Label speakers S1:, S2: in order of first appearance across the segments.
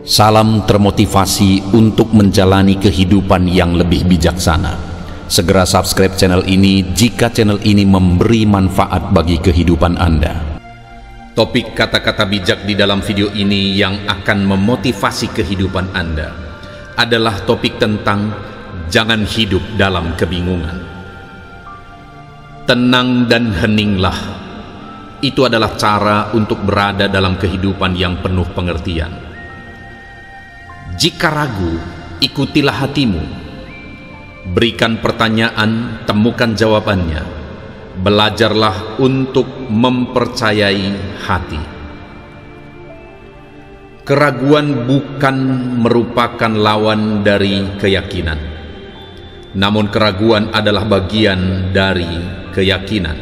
S1: Salam termotivasi untuk menjalani kehidupan yang lebih bijaksana. Segera subscribe channel ini jika channel ini memberi manfaat bagi kehidupan Anda. Topik kata-kata bijak di dalam video ini yang akan memotivasi kehidupan Anda adalah topik tentang jangan hidup dalam kebingungan. Tenang dan heninglah. Itu adalah cara untuk berada dalam kehidupan yang penuh pengertian. Jika ragu, ikutilah hatimu. Berikan pertanyaan, temukan jawabannya. Belajarlah untuk mempercayai hati. Keraguan bukan merupakan lawan dari keyakinan, namun keraguan adalah bagian dari keyakinan.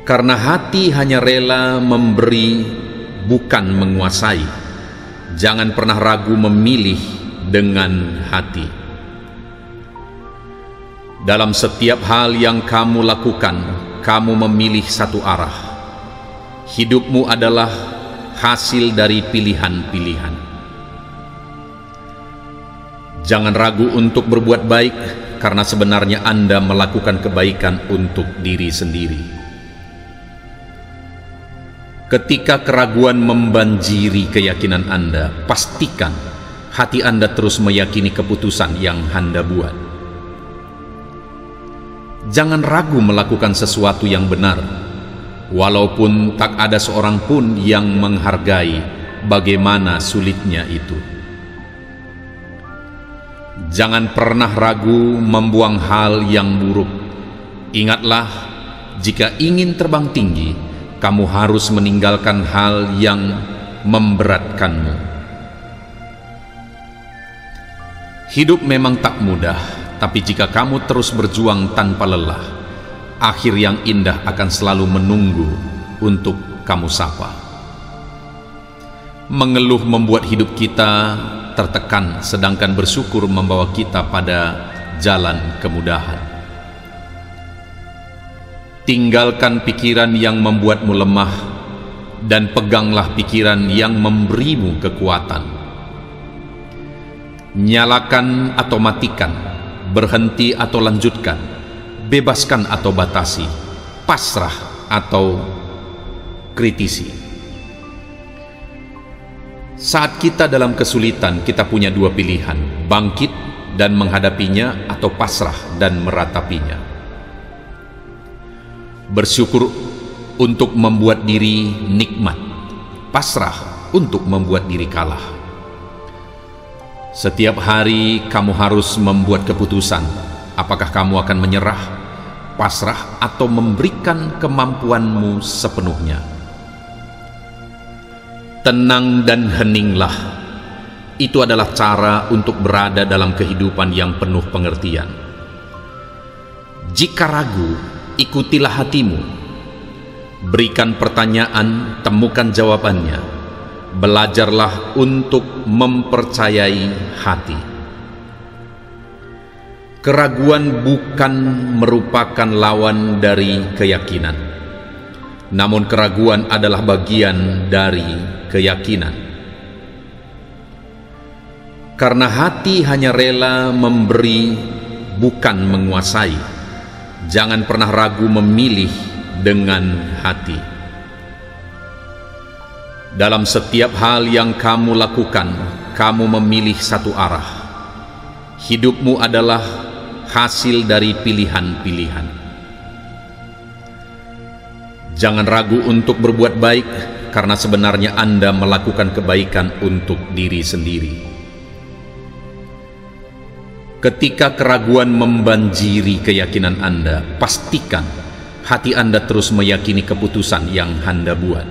S1: Karena hati hanya rela memberi, bukan menguasai. Jangan pernah ragu memilih dengan hati. Dalam setiap hal yang kamu lakukan, kamu memilih satu arah. Hidupmu adalah hasil dari pilihan-pilihan. Jangan ragu untuk berbuat baik, karena sebenarnya Anda melakukan kebaikan untuk diri sendiri. Ketika keraguan membanjiri keyakinan Anda, pastikan hati Anda terus meyakini keputusan yang Anda buat. Jangan ragu melakukan sesuatu yang benar, walaupun tak ada seorang pun yang menghargai bagaimana sulitnya itu. Jangan pernah ragu membuang hal yang buruk. Ingatlah, jika ingin terbang tinggi, kamu harus meninggalkan hal yang memberatkanmu. Hidup memang tak mudah, tapi jika kamu terus berjuang tanpa lelah, akhir yang indah akan selalu menunggu untuk kamu sapa. Mengeluh membuat hidup kita tertekan, sedangkan bersyukur membawa kita pada jalan kemudahan. Tinggalkan pikiran yang membuatmu lemah dan peganglah pikiran yang memberimu kekuatan. Nyalakan atau matikan, berhenti atau lanjutkan, bebaskan atau batasi, pasrah atau kritisi. Saat kita dalam kesulitan, kita punya dua pilihan: bangkit dan menghadapinya, atau pasrah dan meratapinya. Bersyukur untuk membuat diri nikmat, pasrah untuk membuat diri kalah. Setiap hari kamu harus membuat keputusan, apakah kamu akan menyerah, pasrah, atau memberikan kemampuanmu sepenuhnya. Tenang dan heninglah. Itu adalah cara untuk berada dalam kehidupan yang penuh pengertian. Jika ragu, ikutilah hatimu. Berikan pertanyaan, temukan jawabannya. Belajarlah untuk mempercayai hati. Keraguan bukan merupakan lawan dari keyakinan, namun keraguan adalah bagian dari keyakinan. Karena hati hanya rela memberi, bukan menguasai. Jangan pernah ragu memilih dengan hati. Dalam setiap hal yang kamu lakukan, kamu memilih satu arah. Hidupmu adalah hasil dari pilihan-pilihan. Jangan ragu untuk berbuat baik, karena sebenarnya Anda melakukan kebaikan untuk diri sendiri. Ketika keraguan membanjiri keyakinan Anda, pastikan hati Anda terus meyakini keputusan yang Anda buat.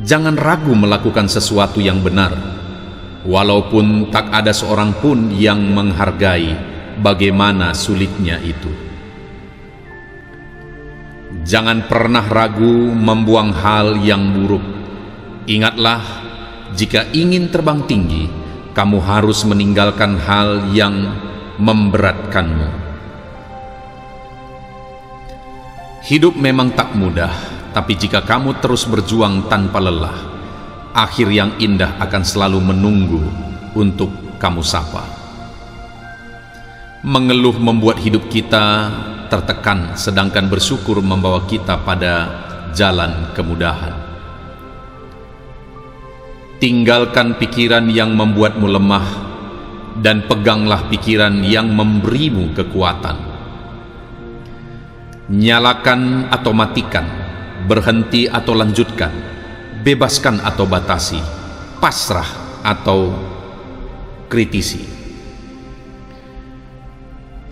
S1: Jangan ragu melakukan sesuatu yang benar, walaupun tak ada seorang pun yang menghargai bagaimana sulitnya itu. Jangan pernah ragu membuang hal yang buruk. Ingatlah, jika ingin terbang tinggi, kamu harus meninggalkan hal yang memberatkanmu. Hidup memang tak mudah, tapi jika kamu terus berjuang tanpa lelah, akhir yang indah akan selalu menunggu untuk kamu sapa. Mengeluh membuat hidup kita tertekan, sedangkan bersyukur membawa kita pada jalan kemudahan. Tinggalkan pikiran yang membuatmu lemah dan peganglah pikiran yang memberimu kekuatan. Nyalakan atau matikan, berhenti atau lanjutkan, bebaskan atau batasi, pasrah atau kritisi.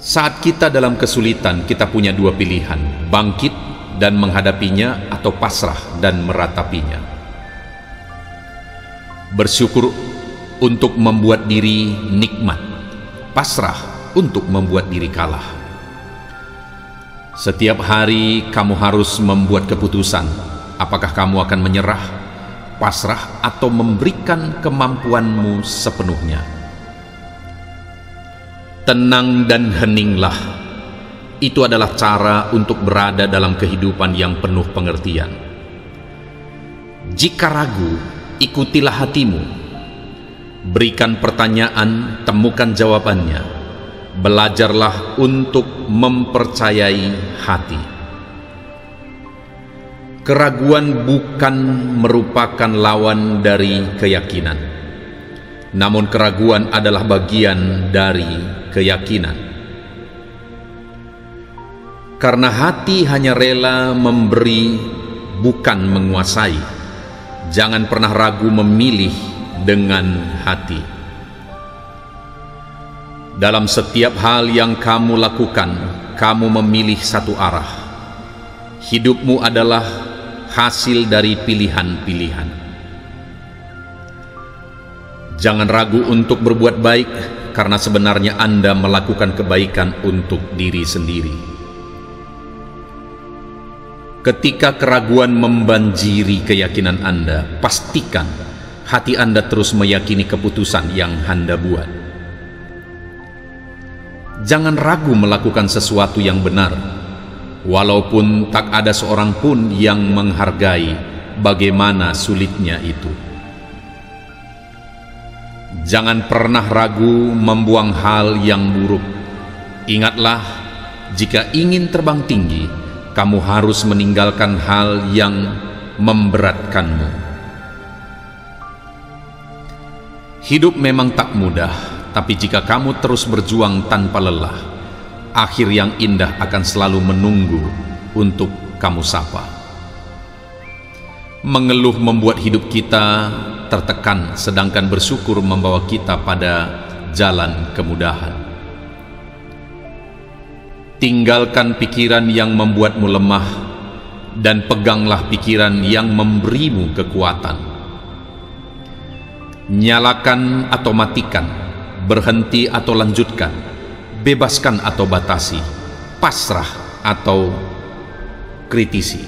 S1: Saat kita dalam kesulitan, kita punya dua pilihan: bangkit dan menghadapinya, atau pasrah dan meratapinya. Bersyukur untuk membuat diri nikmat, pasrah untuk membuat diri kalah. Setiap hari kamu harus membuat keputusan, apakah kamu akan menyerah, pasrah, atau memberikan kemampuanmu sepenuhnya. Tenang dan heninglah, itu adalah cara untuk berada dalam kehidupan yang penuh pengertian. Jika ragu, ikutilah hatimu. Berikan pertanyaan, temukan jawabannya. Belajarlah untuk mempercayai hati. Keraguan bukan merupakan lawan dari keyakinan, namun keraguan adalah bagian dari keyakinan. Karena hati hanya rela memberi, bukan menguasai. Jangan pernah ragu memilih dengan hati. Dalam setiap hal yang kamu lakukan, kamu memilih satu arah. Hidupmu adalah hasil dari pilihan-pilihan. Jangan ragu untuk berbuat baik, karena sebenarnya Anda melakukan kebaikan untuk diri sendiri. Ketika keraguan membanjiri keyakinan Anda, pastikan hati Anda terus meyakini keputusan yang Anda buat. Jangan ragu melakukan sesuatu yang benar, walaupun tak ada seorang pun yang menghargai bagaimana sulitnya itu. Jangan pernah ragu membuang hal yang buruk. Ingatlah, jika ingin terbang tinggi, kamu harus meninggalkan hal yang memberatkanmu. Hidup memang tak mudah, tapi jika kamu terus berjuang tanpa lelah, akhir yang indah akan selalu menunggu untuk kamu sapa. Mengeluh membuat hidup kita tertekan, sedangkan bersyukur membawa kita pada jalan kemudahan. Tinggalkan pikiran yang membuatmu lemah dan peganglah pikiran yang memberimu kekuatan. Nyalakan atau matikan, berhenti atau lanjutkan, bebaskan atau batasi, pasrah atau kritisi.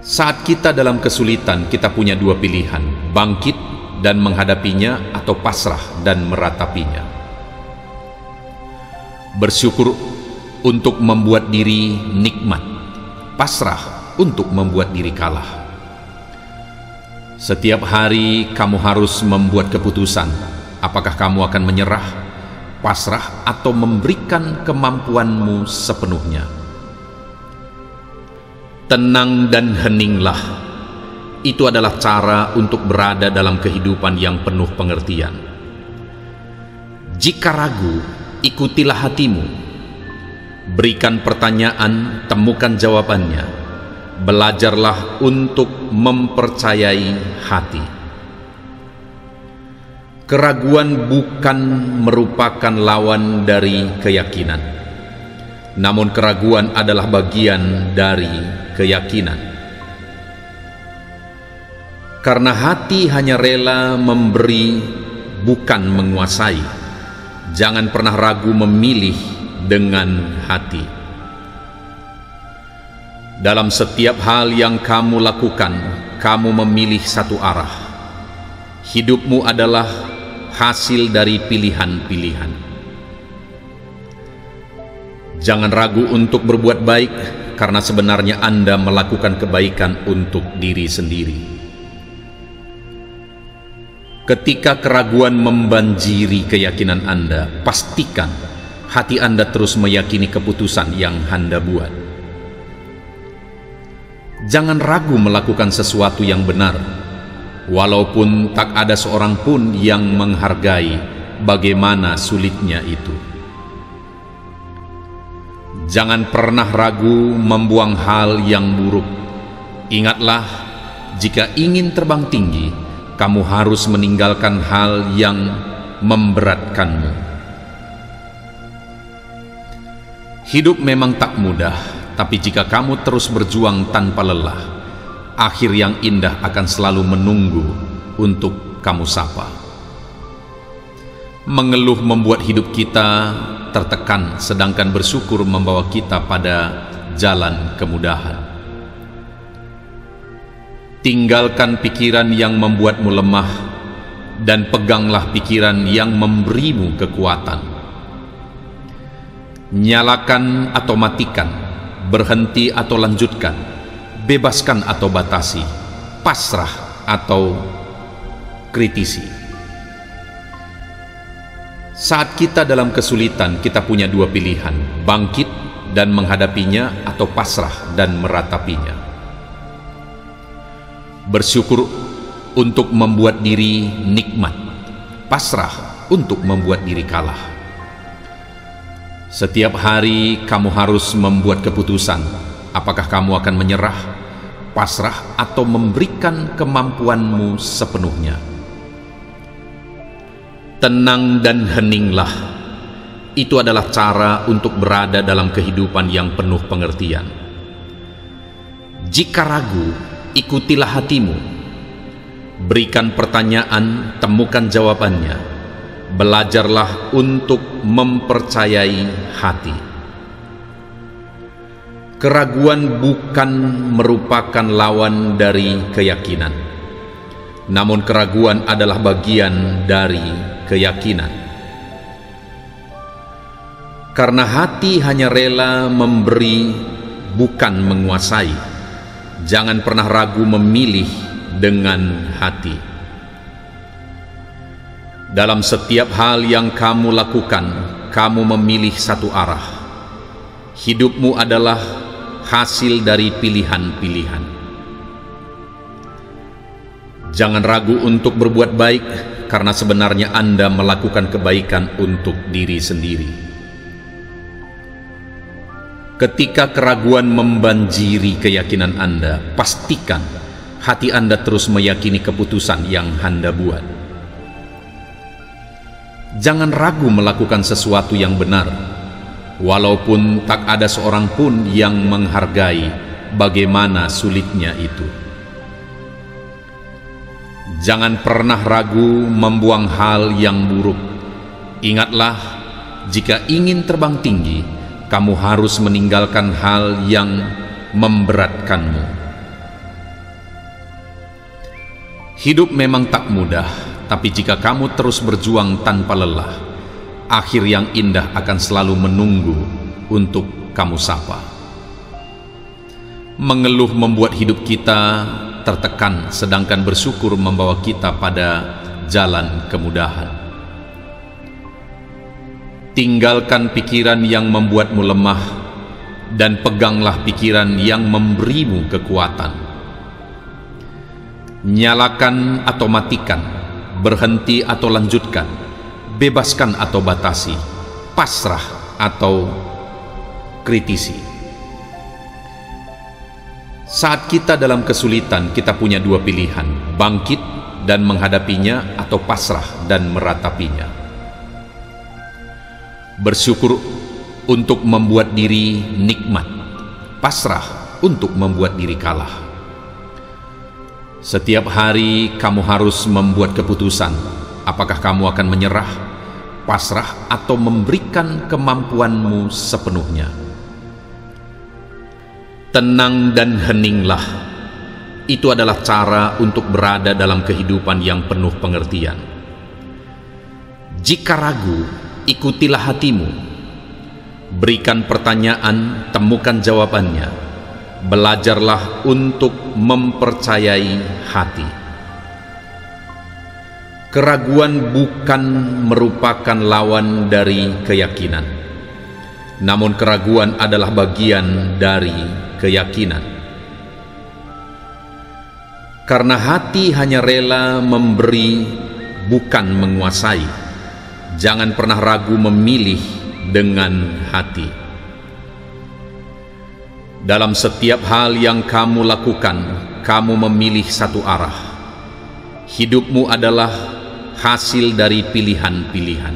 S1: Saat kita dalam kesulitan, kita punya dua pilihan: bangkit dan menghadapinya, atau pasrah dan meratapinya. Bersyukur untuk membuat diri nikmat, pasrah untuk membuat diri kalah. Setiap hari kamu harus membuat keputusan, apakah kamu akan menyerah, pasrah, atau memberikan kemampuanmu sepenuhnya. Tenang dan heninglah, itu adalah cara untuk berada dalam kehidupan yang penuh pengertian. Jika ragu, ikutilah hatimu. Berikan pertanyaan, temukan jawabannya. Belajarlah untuk mempercayai hati. Keraguan bukan merupakan lawan dari keyakinan, namun keraguan adalah bagian dari keyakinan. Karena hati hanya rela memberi, bukan menguasai. Jangan pernah ragu memilih dengan hati. Dalam setiap hal yang kamu lakukan, kamu memilih satu arah. Hidupmu adalah hasil dari pilihan-pilihan. Jangan ragu untuk berbuat baik, karena sebenarnya Anda melakukan kebaikan untuk diri sendiri. Ketika keraguan membanjiri keyakinan Anda, pastikan hati Anda terus meyakini keputusan yang Anda buat. Jangan ragu melakukan sesuatu yang benar, walaupun tak ada seorang pun yang menghargai bagaimana sulitnya itu. Jangan pernah ragu membuang hal yang buruk. Ingatlah, jika ingin terbang tinggi, kamu harus meninggalkan hal yang memberatkanmu. Hidup memang tak mudah, tapi jika kamu terus berjuang tanpa lelah, akhir yang indah akan selalu menunggu untuk kamu sapa. Mengeluh membuat hidup kita tertekan, sedangkan bersyukur membawa kita pada jalan kemudahan. Tinggalkan pikiran yang membuatmu lemah, dan peganglah pikiran yang memberimu kekuatan. Nyalakan atau matikan, berhenti atau lanjutkan, bebaskan atau batasi, pasrah atau kritisi. Saat kita dalam kesulitan, kita punya dua pilihan: bangkit dan menghadapinya, atau pasrah dan meratapinya. Bersyukur untuk membuat diri nikmat, pasrah untuk membuat diri kalah. Setiap hari kamu harus membuat keputusan, apakah kamu akan menyerah, pasrah, atau memberikan kemampuanmu sepenuhnya. Tenang dan heninglah, itu adalah cara untuk berada dalam kehidupan yang penuh pengertian. Jika ragu, ikutilah hatimu. Berikan pertanyaan, temukan jawabannya. Belajarlah untuk mempercayai hati. Keraguan bukan merupakan lawan dari keyakinan, namun keraguan adalah bagian dari keyakinan. Karena hati hanya rela memberi, bukan menguasai. Jangan pernah ragu memilih dengan hati. Dalam setiap hal yang kamu lakukan, kamu memilih satu arah. Hidupmu adalah hasil dari pilihan-pilihan. Jangan ragu untuk berbuat baik, karena sebenarnya Anda melakukan kebaikan untuk diri sendiri. Ketika keraguan membanjiri keyakinan Anda, pastikan hati Anda terus meyakini keputusan yang Anda buat. Jangan ragu melakukan sesuatu yang benar, walaupun tak ada seorang pun yang menghargai bagaimana sulitnya itu. Jangan pernah ragu membuang hal yang buruk. Ingatlah, jika ingin terbang tinggi, kamu harus meninggalkan hal yang memberatkanmu. Hidup memang tak mudah, tapi jika kamu terus berjuang tanpa lelah, akhir yang indah akan selalu menunggu untuk kamu sapa. Mengeluh membuat hidup kita tertekan, sedangkan bersyukur membawa kita pada jalan kemudahan. Tinggalkan pikiran yang membuatmu lemah, dan peganglah pikiran yang memberimu kekuatan. Nyalakan atau matikan, berhenti atau lanjutkan, bebaskan atau batasi, pasrah atau kritisi. Saat kita dalam kesulitan, kita punya dua pilihan: bangkit dan menghadapinya, atau pasrah dan meratapinya. Bersyukur untuk membuat diri nikmat, pasrah untuk membuat diri kalah. Setiap hari kamu harus membuat keputusan, apakah kamu akan menyerah, pasrah, atau memberikan kemampuanmu sepenuhnya. Tenang dan heninglah, itu adalah cara untuk berada dalam kehidupan yang penuh pengertian. Jika ragu, ikutilah hatimu. Berikan pertanyaan, temukan jawabannya. belajarlah untuk mempercayai hati. Keraguan bukan merupakan lawan dari keyakinan, namun keraguan adalah bagian dari keyakinan. Karena hati hanya rela memberi, bukan menguasai. Jangan pernah ragu memilih dengan hati. Dalam setiap hal yang kamu lakukan, kamu memilih satu arah. Hidupmu adalah hasil dari pilihan-pilihan.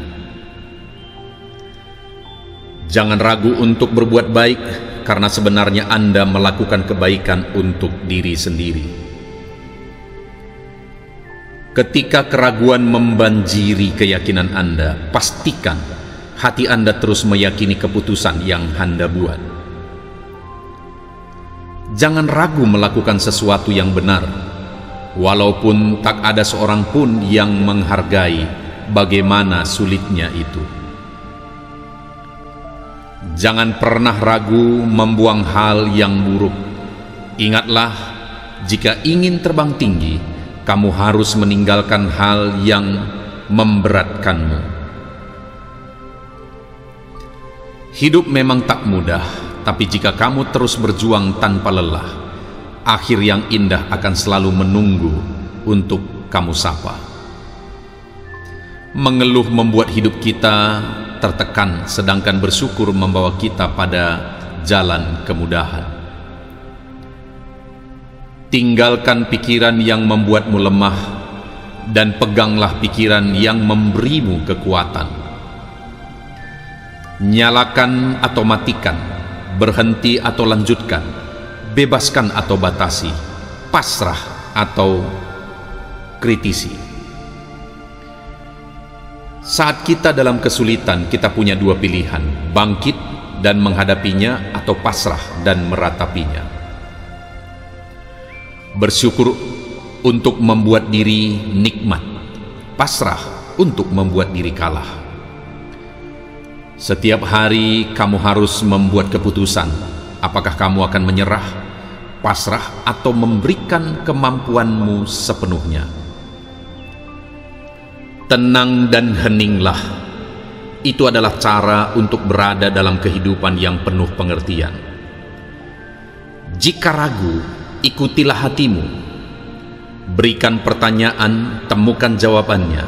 S1: Jangan ragu untuk berbuat baik, karena sebenarnya Anda melakukan kebaikan untuk diri sendiri. Ketika keraguan membanjiri keyakinan Anda, pastikan hati Anda terus meyakini keputusan yang Anda buat. Jangan ragu melakukan sesuatu yang benar, walaupun tak ada seorang pun yang menghargai bagaimana sulitnya itu. Jangan pernah ragu membuang hal yang buruk. Ingatlah, jika ingin terbang tinggi, kamu harus meninggalkan hal yang memberatkanmu. Hidup memang tak mudah, tapi jika kamu terus berjuang tanpa lelah, akhir yang indah akan selalu menunggu untuk kamu sapa. Mengeluh membuat hidup kita tertekan, sedangkan bersyukur membawa kita pada jalan kemudahan. Tinggalkan pikiran yang membuatmu lemah, dan peganglah pikiran yang memberimu kekuatan. Nyalakan atau matikan, berhenti atau lanjutkan, bebaskan atau batasi, pasrah atau kritisi. Saat kita dalam kesulitan, kita punya dua pilihan: bangkit dan menghadapinya, atau pasrah dan meratapinya. Bersyukur untuk membuat diri nikmat, pasrah untuk membuat diri kalah. Setiap hari kamu harus membuat keputusan, apakah kamu akan menyerah, pasrah, atau memberikan kemampuanmu sepenuhnya. Tenang dan heninglah, itu adalah cara untuk berada dalam kehidupan yang penuh pengertian. Jika ragu, ikutilah hatimu. Berikan pertanyaan, temukan jawabannya.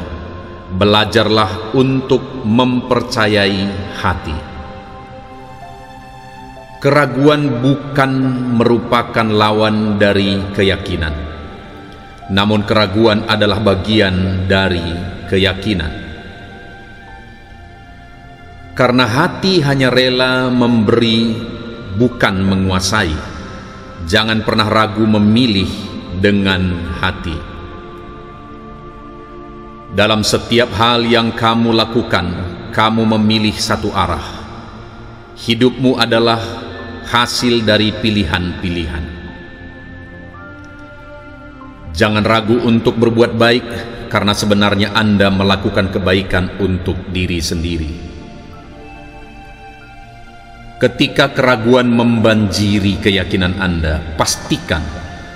S1: Belajarlah untuk mempercayai hati. Keraguan bukan merupakan lawan dari keyakinan, namun keraguan adalah bagian dari keyakinan. Karena hati hanya rela memberi, bukan menguasai. Jangan pernah ragu memilih dengan hati. Dalam setiap hal yang kamu lakukan, kamu memilih satu arah. Hidupmu adalah hasil dari pilihan-pilihan. Jangan ragu untuk berbuat baik, karena sebenarnya Anda melakukan kebaikan untuk diri sendiri. Ketika keraguan membanjiri keyakinan Anda, pastikan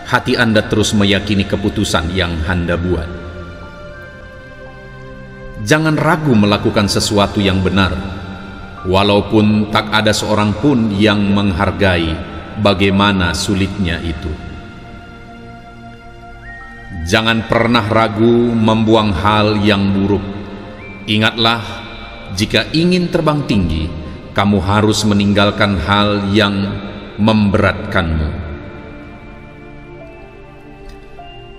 S1: hati Anda terus meyakini keputusan yang Anda buat. Jangan ragu melakukan sesuatu yang benar, walaupun tak ada seorang pun yang menghargai bagaimana sulitnya itu. Jangan pernah ragu membuang hal yang buruk. Ingatlah, jika ingin terbang tinggi, kamu harus meninggalkan hal yang memberatkanmu.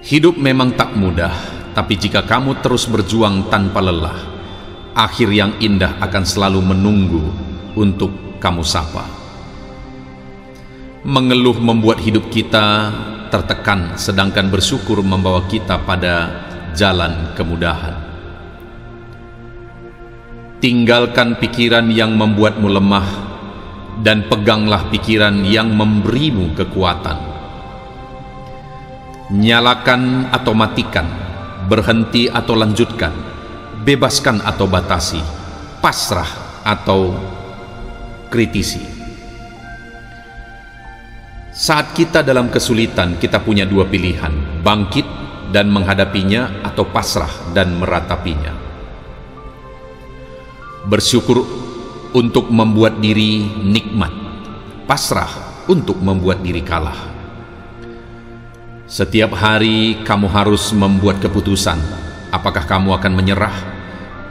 S1: Hidup memang tak mudah, tapi jika kamu terus berjuang tanpa lelah, akhir yang indah akan selalu menunggu untuk kamu sapa. Mengeluh membuat hidup kita tertekan, sedangkan bersyukur membawa kita pada jalan kemudahan. Tinggalkan pikiran yang membuatmu lemah, dan peganglah pikiran yang memberimu kekuatan. Nyalakan atau matikan, berhenti atau lanjutkan, bebaskan atau batasi, pasrah atau kritisi. Saat kita dalam kesulitan, kita punya dua pilihan: bangkit dan menghadapinya, atau pasrah dan meratapinya. Bersyukur untuk membuat diri nikmat, pasrah untuk membuat diri kalah. Setiap hari kamu harus membuat keputusan, apakah kamu akan menyerah,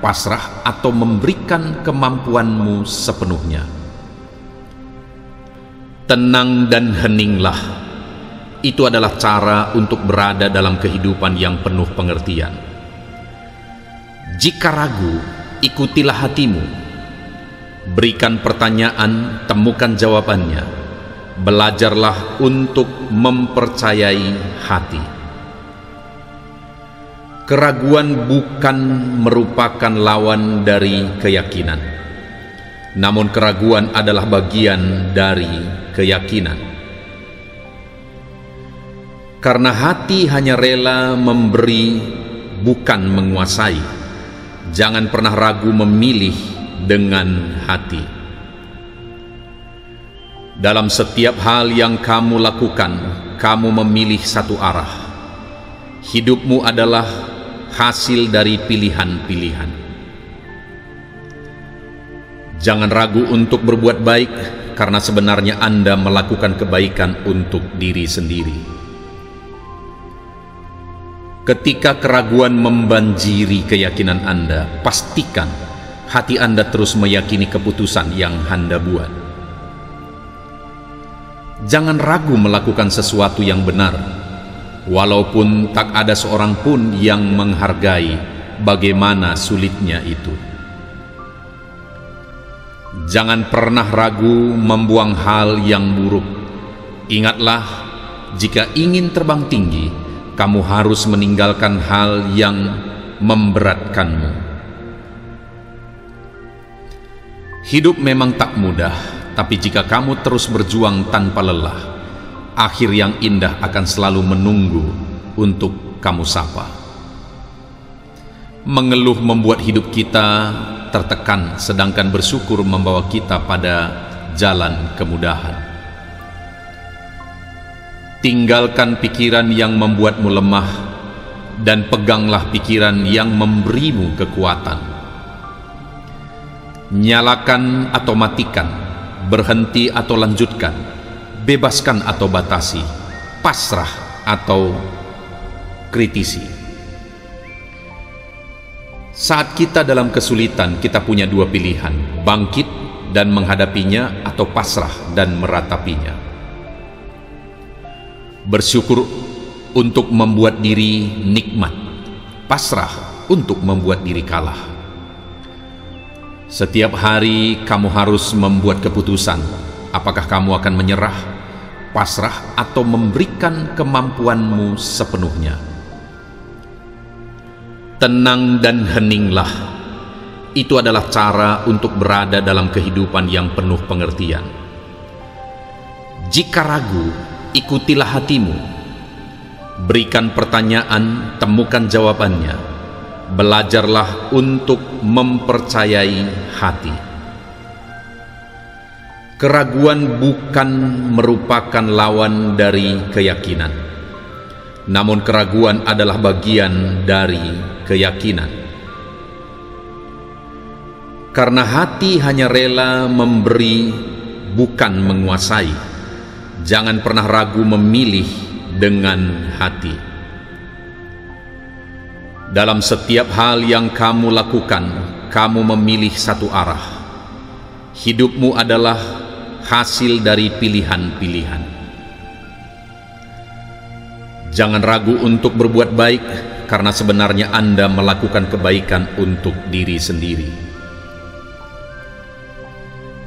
S1: pasrah, atau memberikan kemampuanmu sepenuhnya. Tenang dan heninglah, itu adalah cara untuk berada dalam kehidupan yang penuh pengertian. Jika ragu, ikutilah hatimu. Berikan pertanyaan, temukan jawabannya. Belajarlah untuk mempercayai hati. Keraguan bukan merupakan lawan dari keyakinan, namun keraguan adalah bagian dari keyakinan. Karena hati hanya rela memberi, bukan menguasai. Jangan pernah ragu memilih dengan hati. Dalam setiap hal yang kamu lakukan, kamu memilih satu arah. Hidupmu adalah hasil dari pilihan-pilihan. Jangan ragu untuk berbuat baik, karena sebenarnya Anda melakukan kebaikan untuk diri sendiri. Ketika keraguan membanjiri keyakinan Anda, pastikan hati Anda terus meyakini keputusan yang Anda buat. Jangan ragu melakukan sesuatu yang benar, walaupun tak ada seorang pun yang menghargai bagaimana sulitnya itu. Jangan pernah ragu membuang hal yang buruk. Ingatlah, jika ingin terbang tinggi, kamu harus meninggalkan hal yang memberatkanmu. Hidup memang tak mudah, tapi jika kamu terus berjuang tanpa lelah, akhir yang indah akan selalu menunggu untuk kamu sapa. Mengeluh membuat hidup kita tertekan, sedangkan bersyukur membawa kita pada jalan kemudahan. Tinggalkan pikiran yang membuatmu lemah, dan peganglah pikiran yang memberimu kekuatan. Nyalakan atau matikan, berhenti atau lanjutkan, bebaskan atau batasi, pasrah atau kritisi. Saat kita dalam kesulitan, kita punya dua pilihan: bangkit dan menghadapinya, atau pasrah dan meratapinya. Bersyukur untuk membuat diri nikmat, pasrah untuk membuat diri kalah. Setiap hari kamu harus membuat keputusan, apakah kamu akan menyerah, pasrah, atau memberikan kemampuanmu sepenuhnya. Tenang dan heninglah, itu adalah cara untuk berada dalam kehidupan yang penuh pengertian. Jika ragu, ikutilah hatimu. Berikan pertanyaan, temukan jawabannya. Belajarlah untuk mempercayai hati. Keraguan bukan merupakan lawan dari keyakinan, namun keraguan adalah bagian dari keyakinan. Karena hati hanya rela memberi, bukan menguasai. Jangan pernah ragu memilih dengan hati. Dalam setiap hal yang kamu lakukan, kamu memilih satu arah. Hidupmu adalah hasil dari pilihan-pilihan. Jangan ragu untuk berbuat baik, karena sebenarnya Anda melakukan kebaikan untuk diri sendiri.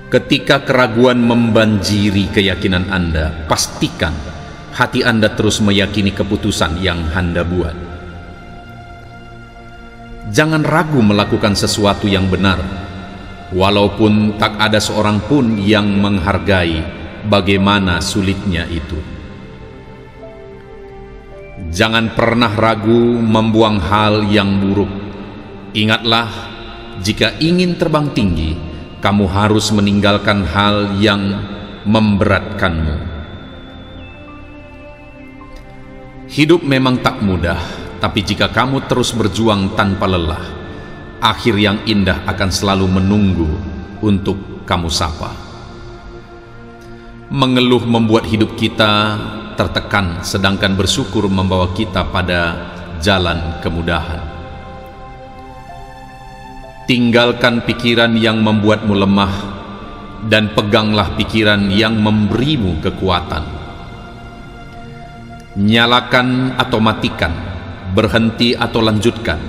S1: Ketika keraguan membanjiri keyakinan Anda, pastikan hati Anda terus meyakini keputusan yang Anda buat. Jangan ragu melakukan sesuatu yang benar, walaupun tak ada seorang pun yang menghargai bagaimana sulitnya itu. Jangan pernah ragu membuang hal yang buruk. Ingatlah, jika ingin terbang tinggi, kamu harus meninggalkan hal yang memberatkanmu. Hidup memang tak mudah, tapi jika kamu terus berjuang tanpa lelah, akhir yang indah akan selalu menunggu untuk kamu sapa. Mengeluh membuat hidup kita tertekan, sedangkan bersyukur membawa kita pada jalan kemudahan. Tinggalkan pikiran yang membuatmu lemah dan peganglah pikiran yang memberimu kekuatan. Nyalakan atau matikan, berhenti atau lanjutkan,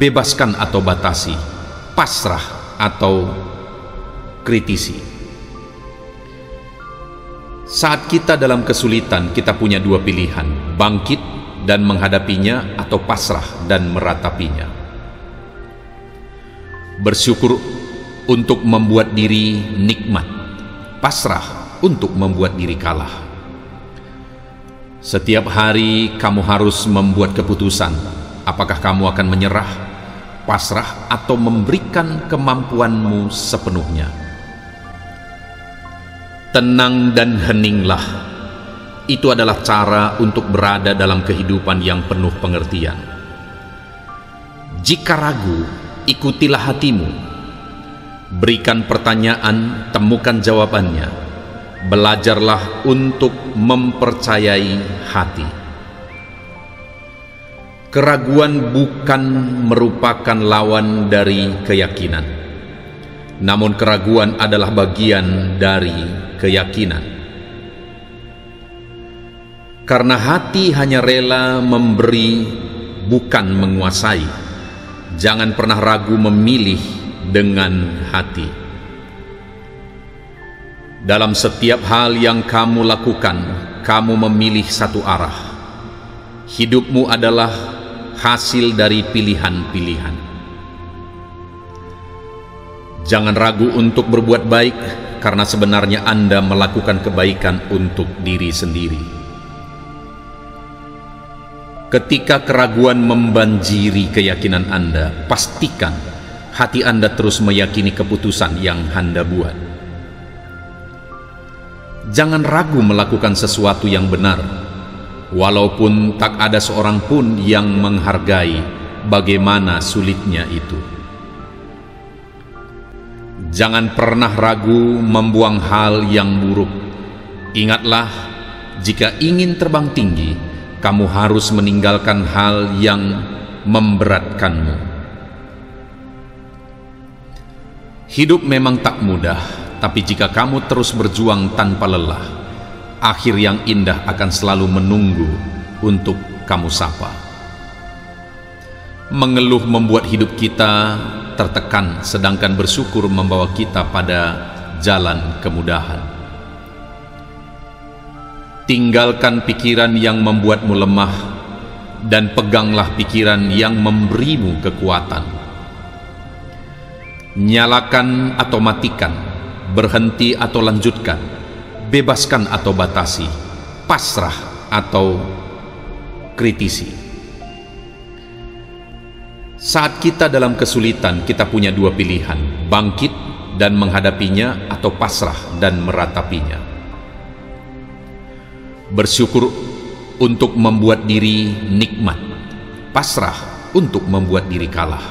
S1: bebaskan atau batasi, pasrah atau kritisi. Saat kita dalam kesulitan, kita punya dua pilihan: bangkit dan menghadapinya, atau pasrah dan meratapinya. Bersyukur untuk membuat diri nikmat, pasrah untuk membuat diri kalah. Setiap hari kamu harus membuat keputusan, apakah kamu akan menyerah, pasrah, atau memberikan kemampuanmu sepenuhnya. Tenang dan heninglah, itu adalah cara untuk berada dalam kehidupan yang penuh pengertian. Jika ragu, ikutilah hatimu. Berikan pertanyaan, temukan jawabannya. Belajarlah untuk mempercayai hati. Keraguan bukan merupakan lawan dari keyakinan, namun keraguan adalah bagian dari keyakinan. Karena hati hanya rela memberi, bukan menguasai. Jangan pernah ragu memilih dengan hati. Dalam setiap hal yang kamu lakukan, kamu memilih satu arah. Hidupmu adalah hasil dari pilihan-pilihan. Jangan ragu untuk berbuat baik, karena sebenarnya Anda melakukan kebaikan untuk diri sendiri. Ketika keraguan membanjiri keyakinan Anda, pastikan hati Anda terus meyakini keputusan yang Anda buat. Jangan ragu melakukan sesuatu yang benar, walaupun tak ada seorang pun yang menghargai bagaimana sulitnya itu. Jangan pernah ragu membuang hal yang buruk. Ingatlah, jika ingin terbang tinggi, kamu harus meninggalkan hal yang memberatkanmu. Hidup memang tak mudah, tapi jika kamu terus berjuang tanpa lelah, akhir yang indah akan selalu menunggu untuk kamu sapa. Mengeluh membuat hidup kita tertekan, sedangkan bersyukur membawa kita pada jalan kemudahan. Tinggalkan pikiran yang membuatmu lemah dan peganglah pikiran yang memberimu kekuatan. Nyalakan atau matikan, berhenti atau lanjutkan, bebaskan atau batasi, pasrah atau kritisi. Saat kita dalam kesulitan, kita punya dua pilihan: bangkit dan menghadapinya, atau pasrah dan meratapinya. Bersyukur untuk membuat diri nikmat, pasrah untuk membuat diri kalah.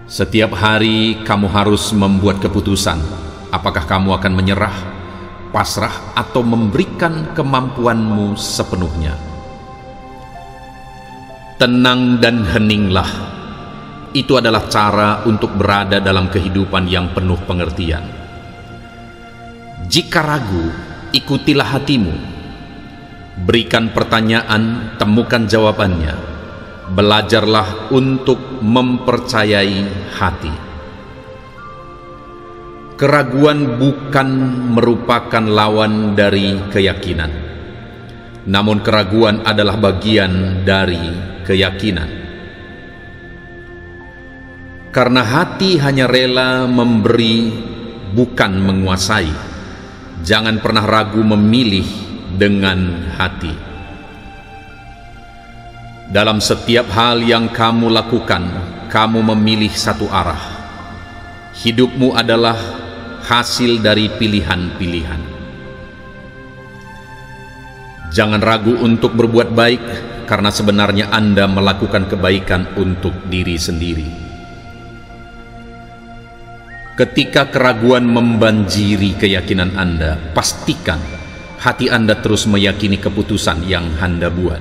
S1: Setiap hari kamu harus membuat keputusan, apakah kamu akan menyerah, pasrah, atau memberikan kemampuanmu sepenuhnya. Tenang dan heninglah, itu adalah cara untuk berada dalam kehidupan yang penuh pengertian. Jika ragu, ikutilah hatimu. Berikan pertanyaan, temukan jawabannya. Belajarlah untuk mempercayai hati. Keraguan bukan merupakan lawan dari keyakinan, namun keraguan adalah bagian dari keyakinan. Karena hati hanya rela memberi, bukan menguasai. Jangan pernah ragu memilih dengan hati. Dalam setiap hal yang kamu lakukan, kamu memilih satu arah. Hidupmu adalah hasil dari pilihan-pilihan. Jangan ragu untuk berbuat baik, karena sebenarnya Anda melakukan kebaikan untuk diri sendiri. Ketika keraguan membanjiri keyakinan Anda, pastikan hati Anda terus meyakini keputusan yang Anda buat.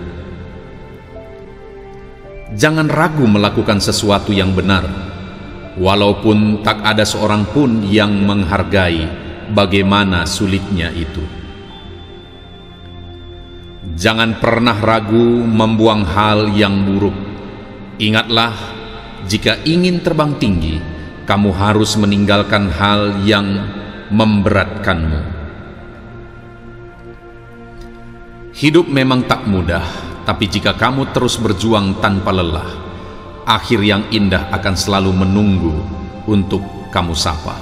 S1: Jangan ragu melakukan sesuatu yang benar, walaupun tak ada seorang pun yang menghargai bagaimana sulitnya itu. Jangan pernah ragu membuang hal yang buruk. Ingatlah, jika ingin terbang tinggi, kamu harus meninggalkan hal yang memberatkanmu. Hidup memang tak mudah, tapi jika kamu terus berjuang tanpa lelah, akhir yang indah akan selalu menunggu untuk kamu sapa.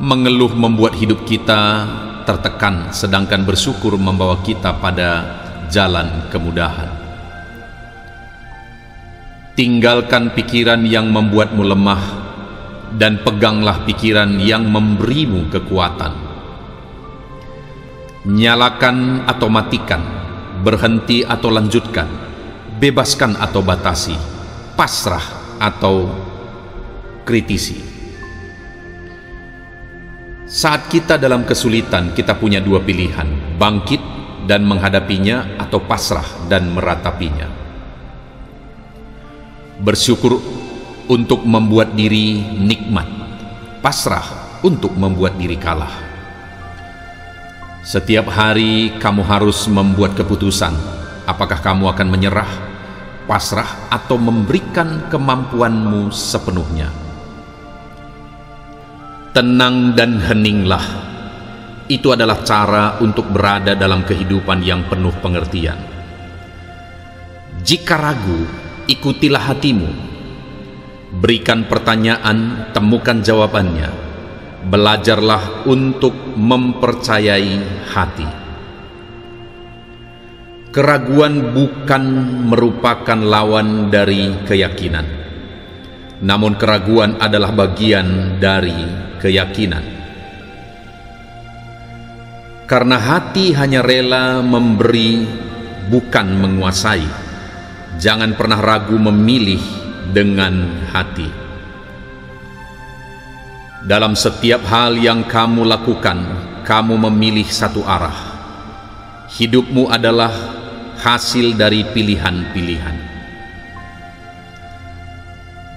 S1: Mengeluh membuat hidup kita tertekan, sedangkan bersyukur membawa kita pada jalan kemudahan. Tinggalkan pikiran yang membuatmu lemah, dan peganglah pikiran yang memberimu kekuatan. Nyalakan atau matikan, berhenti atau lanjutkan, bebaskan atau batasi, pasrah atau kritisi. Saat kita dalam kesulitan, kita punya dua pilihan: bangkit dan menghadapinya, atau pasrah dan meratapinya. Bersyukur untuk membuat diri nikmat, pasrah untuk membuat diri kalah. Setiap hari kamu harus membuat keputusan, apakah kamu akan menyerah, pasrah, atau memberikan kemampuanmu sepenuhnya. Tenang dan heninglah. Itu adalah cara untuk berada dalam kehidupan yang penuh pengertian. Jika ragu, ikutilah hatimu. Berikan pertanyaan, temukan jawabannya. Belajarlah untuk mempercayai hati. Keraguan bukan merupakan lawan dari keyakinan, namun keraguan adalah bagian dari keyakinan. Karena hati hanya rela memberi, bukan menguasai. Jangan pernah ragu memilih dengan hati. Dalam setiap hal yang kamu lakukan, kamu memilih satu arah. Hidupmu adalah hasil dari pilihan-pilihan.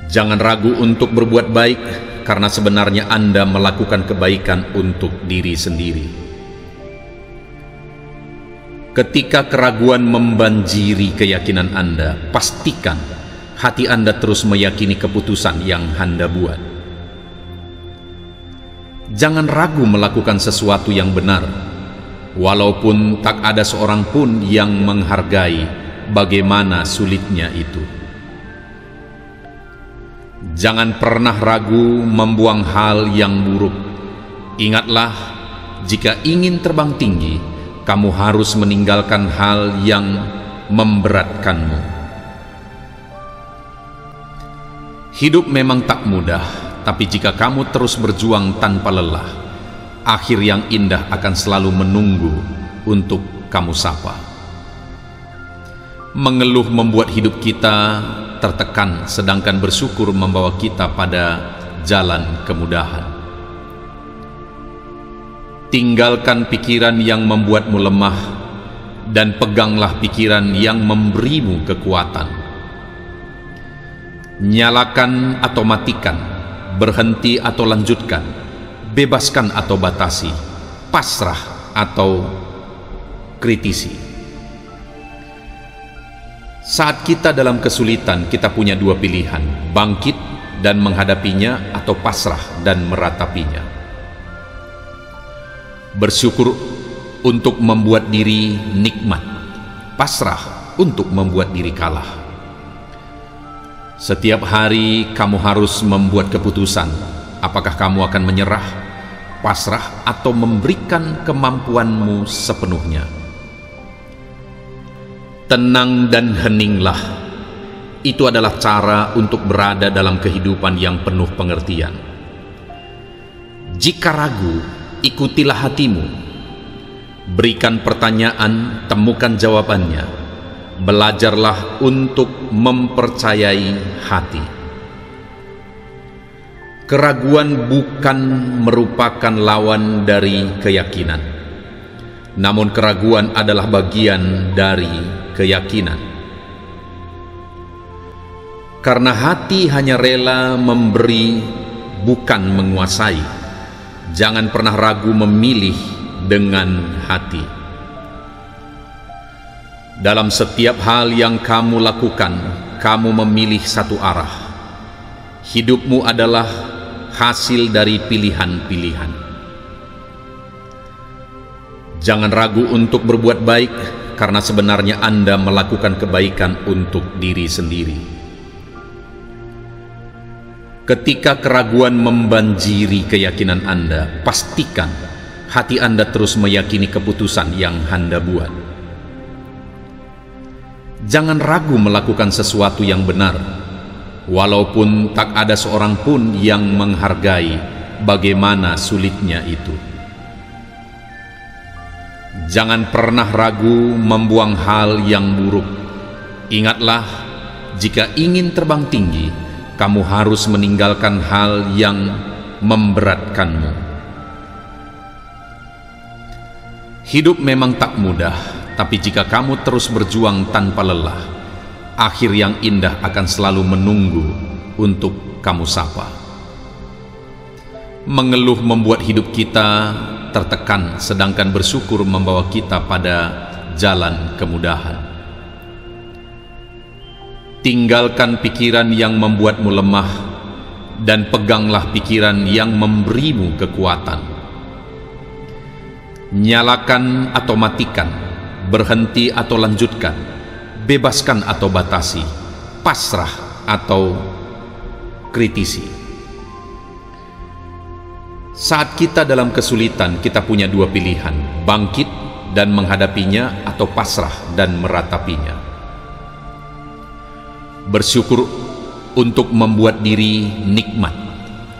S1: Jangan ragu untuk berbuat baik, karena sebenarnya Anda melakukan kebaikan untuk diri sendiri. Ketika keraguan membanjiri keyakinan Anda, pastikan hati Anda terus meyakini keputusan yang Anda buat. Jangan ragu melakukan sesuatu yang benar, walaupun tak ada seorang pun yang menghargai bagaimana sulitnya itu. Jangan pernah ragu membuang hal yang buruk. Ingatlah, jika ingin terbang tinggi, kamu harus meninggalkan hal yang memberatkanmu. Hidup memang tak mudah, tapi jika kamu terus berjuang tanpa lelah, akhir yang indah akan selalu menunggu untuk kamu sapa. Mengeluh membuat hidup kita tertekan, sedangkan bersyukur membawa kita pada jalan kemudahan. Tinggalkan pikiran yang membuatmu lemah, dan peganglah pikiran yang memberimu kekuatan. Nyalakan atau matikan, berhenti atau lanjutkan, bebaskan atau batasi, pasrah atau kritisi. Saat kita dalam kesulitan, kita punya dua pilihan: bangkit dan menghadapinya, atau pasrah dan meratapinya. Bersyukur untuk membuat diri nikmat, pasrah untuk membuat diri kalah. Setiap hari kamu harus membuat keputusan, apakah kamu akan menyerah, pasrah, atau memberikan kemampuanmu sepenuhnya. Tenang dan heninglah. Itu adalah cara untuk berada dalam kehidupan yang penuh pengertian. Jika ragu, ikutilah hatimu. Berikan pertanyaan, temukan jawabannya. Belajarlah untuk mempercayai hati. Keraguan bukan merupakan lawan dari keyakinan, namun keraguan adalah bagian dari keyakinan. Karena hati hanya rela memberi, bukan menguasai. Jangan pernah ragu memilih dengan hati. Dalam setiap hal yang kamu lakukan, kamu memilih satu arah. Hidupmu adalah hasil dari pilihan-pilihan. Jangan ragu untuk berbuat baik, karena sebenarnya Anda melakukan kebaikan untuk diri sendiri. Ketika keraguan membanjiri keyakinan Anda, pastikan hati Anda terus meyakini keputusan yang Anda buat. Jangan ragu melakukan sesuatu yang benar, walaupun tak ada seorang pun yang menghargai bagaimana sulitnya itu. Jangan pernah ragu membuang hal yang buruk. Ingatlah, jika ingin terbang tinggi, kamu harus meninggalkan hal yang memberatkanmu. Hidup memang tak mudah, tapi jika kamu terus berjuang tanpa lelah, akhir yang indah akan selalu menunggu untuk kamu sapa. Mengeluh membuat hidup kita tertekan, sedangkan bersyukur membawa kita pada jalan kemudahan. Tinggalkan pikiran yang membuatmu lemah, dan peganglah pikiran yang memberimu kekuatan. Nyalakan atau matikan, berhenti atau lanjutkan, bebaskan atau batasi, pasrah atau kritisi. Saat kita dalam kesulitan, kita punya dua pilihan: bangkit dan menghadapinya, atau pasrah dan meratapinya. Bersyukur untuk membuat diri nikmat,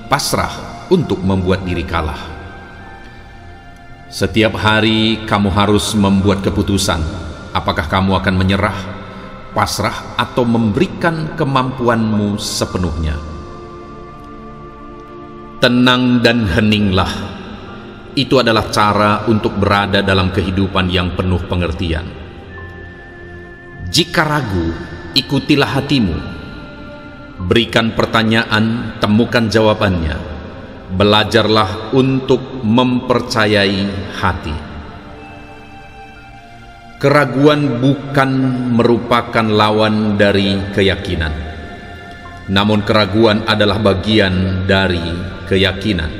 S1: pasrah untuk membuat diri kalah. Setiap hari kamu harus membuat keputusan, apakah kamu akan menyerah, pasrah, atau memberikan kemampuanmu sepenuhnya. Tenang dan heninglah, itu adalah cara untuk berada dalam kehidupan yang penuh pengertian. Jika ragu, ikutilah hatimu. Berikan pertanyaan, temukan jawabannya. Belajarlah untuk mempercayai hati. Keraguan bukan merupakan lawan dari keyakinan, namun keraguan adalah bagian dari keyakinan.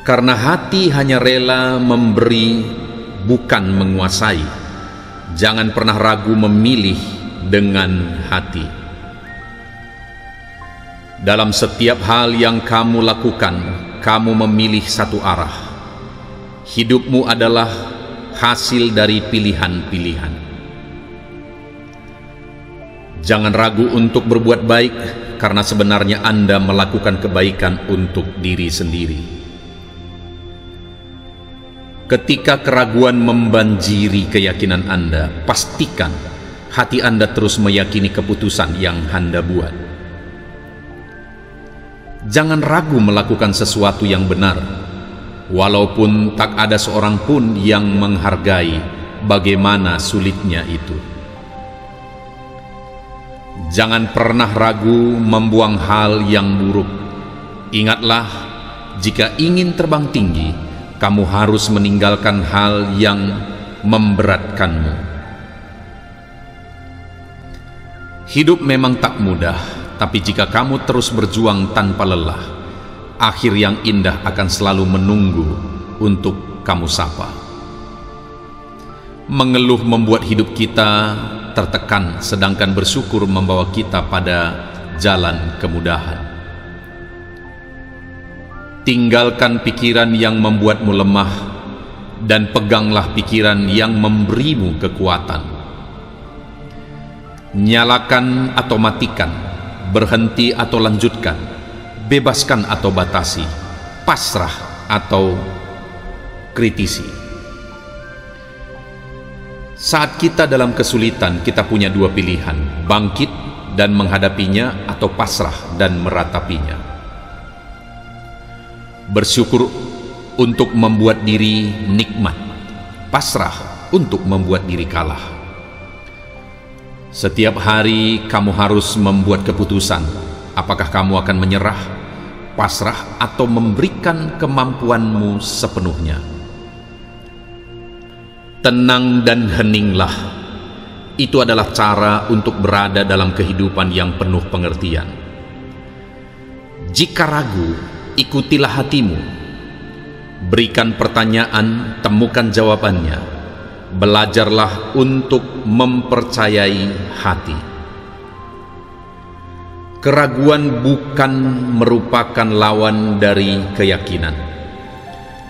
S1: Karena hati hanya rela memberi, bukan menguasai. Jangan pernah ragu memilih dengan hati. Dalam setiap hal yang kamu lakukan, kamu memilih satu arah. Hidupmu adalah hasil dari pilihan-pilihan. Jangan ragu untuk berbuat baik, karena sebenarnya Anda melakukan kebaikan untuk diri sendiri. Ketika keraguan membanjiri keyakinan Anda, pastikan hati Anda terus meyakini keputusan yang Anda buat. Jangan ragu melakukan sesuatu yang benar, walaupun tak ada seorang pun yang menghargai bagaimana sulitnya itu. Jangan pernah ragu membuang hal yang buruk. Ingatlah, jika ingin terbang tinggi, kamu harus meninggalkan hal yang memberatkanmu. Hidup memang tak mudah, tapi jika kamu terus berjuang tanpa lelah, akhir yang indah akan selalu menunggu untuk kamu sapa. Mengeluh membuat hidup kita tertekan, sedangkan bersyukur membawa kita pada jalan kemudahan. Tinggalkan pikiran yang membuatmu lemah, dan peganglah pikiran yang memberimu kekuatan. Nyalakan atau matikan, berhenti atau lanjutkan, bebaskan atau batasi, pasrah atau kritisi. Saat kita dalam kesulitan, kita punya dua pilihan: bangkit dan menghadapinya, atau pasrah dan meratapinya. Bersyukur untuk membuat diri nikmat, pasrah untuk membuat diri kalah. Setiap hari kamu harus membuat keputusan, apakah kamu akan menyerah, pasrah, atau memberikan kemampuanmu sepenuhnya. Tenang dan heninglah, itu adalah cara untuk berada dalam kehidupan yang penuh pengertian. Jika ragu, ikutilah hatimu. Berikan pertanyaan, temukan jawabannya. Belajarlah untuk mempercayai hati. Keraguan bukan merupakan lawan dari keyakinan,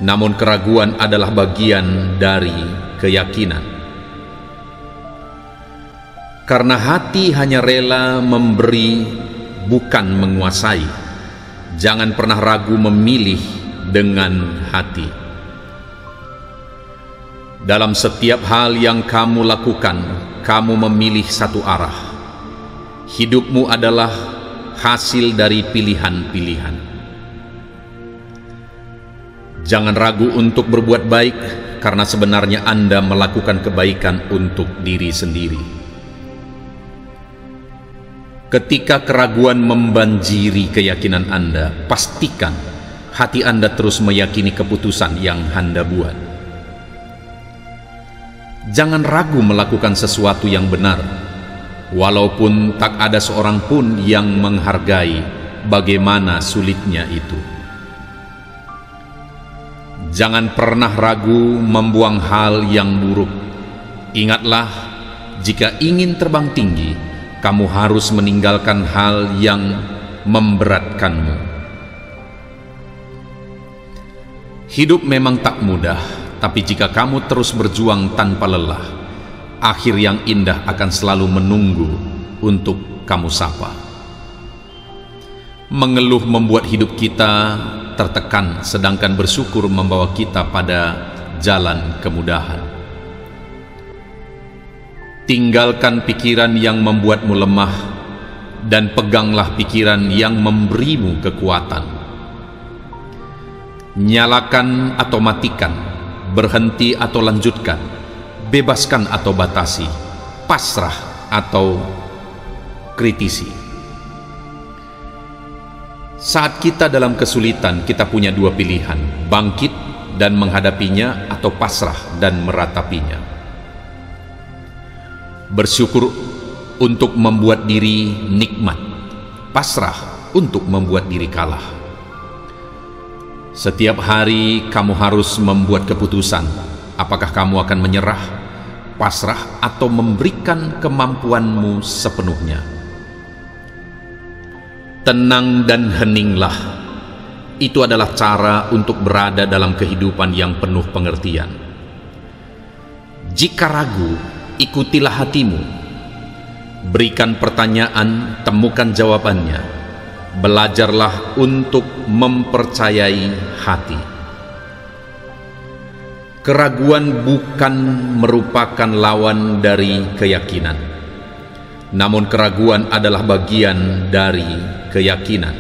S1: namun keraguan adalah bagian dari keyakinan. Karena hati hanya rela memberi, bukan menguasai. Jangan pernah ragu memilih dengan hati. Dalam setiap hal yang kamu lakukan, kamu memilih satu arah. Hidupmu adalah hasil dari pilihan-pilihan. Jangan ragu untuk berbuat baik, karena sebenarnya Anda melakukan kebaikan untuk diri sendiri. Ketika keraguan membanjiri keyakinan Anda, pastikan hati Anda terus meyakini keputusan yang Anda buat. Jangan ragu melakukan sesuatu yang benar, walaupun tak ada seorang pun yang menghargai bagaimana sulitnya itu. Jangan pernah ragu membuang hal yang buruk. Ingatlah, jika ingin terbang tinggi, kamu harus meninggalkan hal yang memberatkanmu. Hidup memang tak mudah, tapi jika kamu terus berjuang tanpa lelah, akhir yang indah akan selalu menunggu untuk kamu sapa. Mengeluh membuat hidup kita tertekan, sedangkan bersyukur membawa kita pada jalan kemudahan. Tinggalkan pikiran yang membuatmu lemah, dan peganglah pikiran yang memberimu kekuatan. Nyalakan atau matikan, berhenti atau lanjutkan, bebaskan atau batasi, pasrah atau kritisi. Saat kita dalam kesulitan, kita punya dua pilihan: bangkit dan menghadapinya, atau pasrah dan meratapinya. Bersyukur untuk membuat diri nikmat, pasrah untuk membuat diri kalah. Setiap hari kamu harus membuat keputusan, apakah kamu akan menyerah, pasrah, atau memberikan kemampuanmu sepenuhnya. Tenang dan heninglah, itu adalah cara untuk berada dalam kehidupan yang penuh pengertian. Jika ragu, ikutilah hatimu. Berikan pertanyaan, temukan jawabannya. Belajarlah untuk mempercayai hati. Keraguan bukan merupakan lawan dari keyakinan, namun keraguan adalah bagian dari keyakinan.